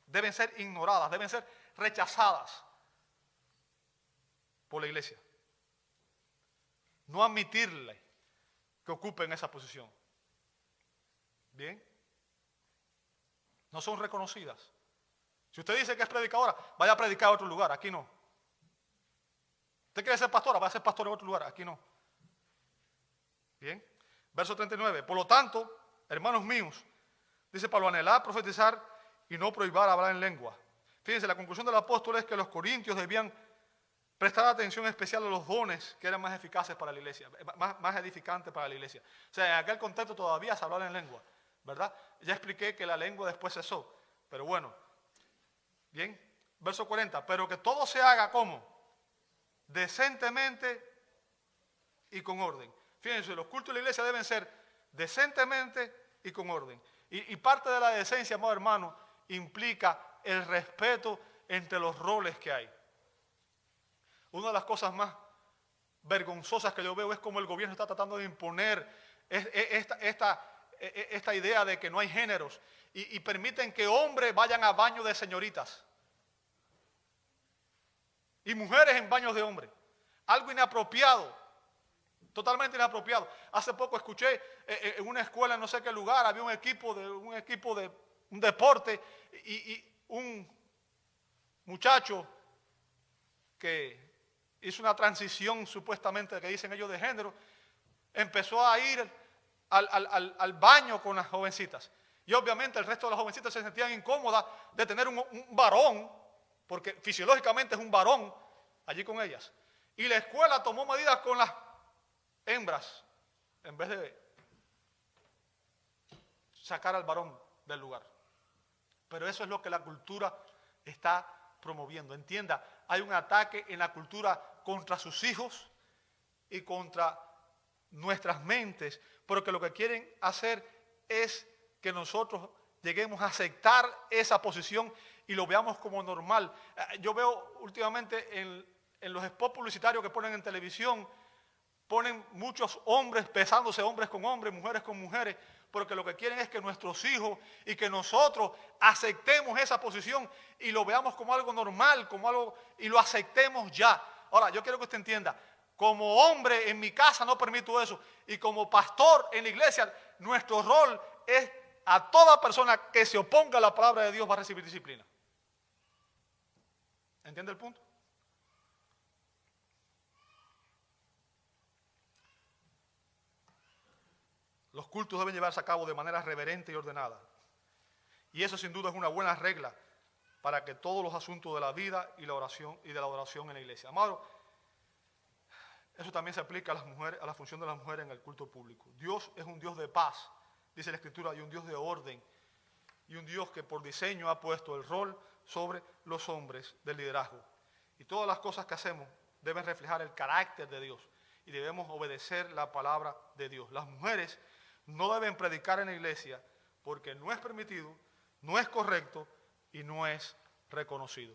Deben ser ignoradas, deben ser rechazadas por la iglesia. No admitirle que ocupen esa posición. Bien. No son reconocidas. Si usted dice que es predicadora, vaya a predicar a otro lugar, aquí no. Usted quiere ser pastora, vaya a ser pastor en otro lugar, aquí no. Bien. Verso 39. Por lo tanto, hermanos míos, dice Pablo, anhelad profetizar y no prohibir hablar en lengua. Fíjense, la conclusión del apóstol es que los corintios debían prestar atención especial a los dones que eran más eficaces para la iglesia, más edificantes para la iglesia. O sea, en aquel contexto todavía se hablaba en lengua, ¿verdad? Ya expliqué que la lengua después cesó, pero bueno. Bien, verso 40, pero que todo se haga ¿cómo? Decentemente y con orden. Fíjense, los cultos de la iglesia deben ser decentemente y con orden. Y parte de la decencia, amado hermano, implica el respeto entre los roles que hay. Una de las cosas más vergonzosas que yo veo es cómo el gobierno está tratando de imponer esta idea de que no hay géneros y permiten que hombres vayan a baños de señoritas y mujeres en baños de hombres. Algo inapropiado, totalmente inapropiado. Hace poco escuché en una escuela en no sé qué lugar, había un equipo de un deporte y un muchacho que hizo una transición supuestamente que dicen ellos de género, empezó a ir al baño con las jovencitas. Y obviamente el resto de las jovencitas se sentían incómodas de tener un varón, porque fisiológicamente es un varón allí con ellas. Y la escuela tomó medidas con las hembras, en vez de sacar al varón del lugar. Pero eso es lo que la cultura está promoviendo. Entienda, hay un ataque en la cultura contra sus hijos y contra nuestras mentes, porque lo que quieren hacer es que nosotros lleguemos a aceptar esa posición y lo veamos como normal. Yo veo últimamente en los spots publicitarios que ponen en televisión, ponen muchos hombres besándose, hombres con hombres, mujeres con mujeres, porque lo que quieren es que nuestros hijos y que nosotros aceptemos esa posición y lo veamos como algo normal, como algo, y lo aceptemos ya. Ahora, yo quiero que usted entienda, como hombre en mi casa no permito eso, y como pastor en la iglesia, nuestro rol es a toda persona que se oponga a la palabra de Dios va a recibir disciplina. ¿Entiende el punto? Los cultos deben llevarse a cabo de manera reverente y ordenada. Y eso sin duda es una buena regla para que todos los asuntos de la vida y la oración y de la adoración en la iglesia. Amado, eso también se aplica a las mujeres, a la función de las mujeres en el culto público. Dios es un Dios de paz, dice la Escritura, y un Dios de orden, y un Dios que por diseño ha puesto el rol sobre los hombres del liderazgo. Y todas las cosas que hacemos deben reflejar el carácter de Dios y debemos obedecer la palabra de Dios. Las mujeres no deben predicar en la iglesia porque no es permitido, no es correcto y no es reconocido.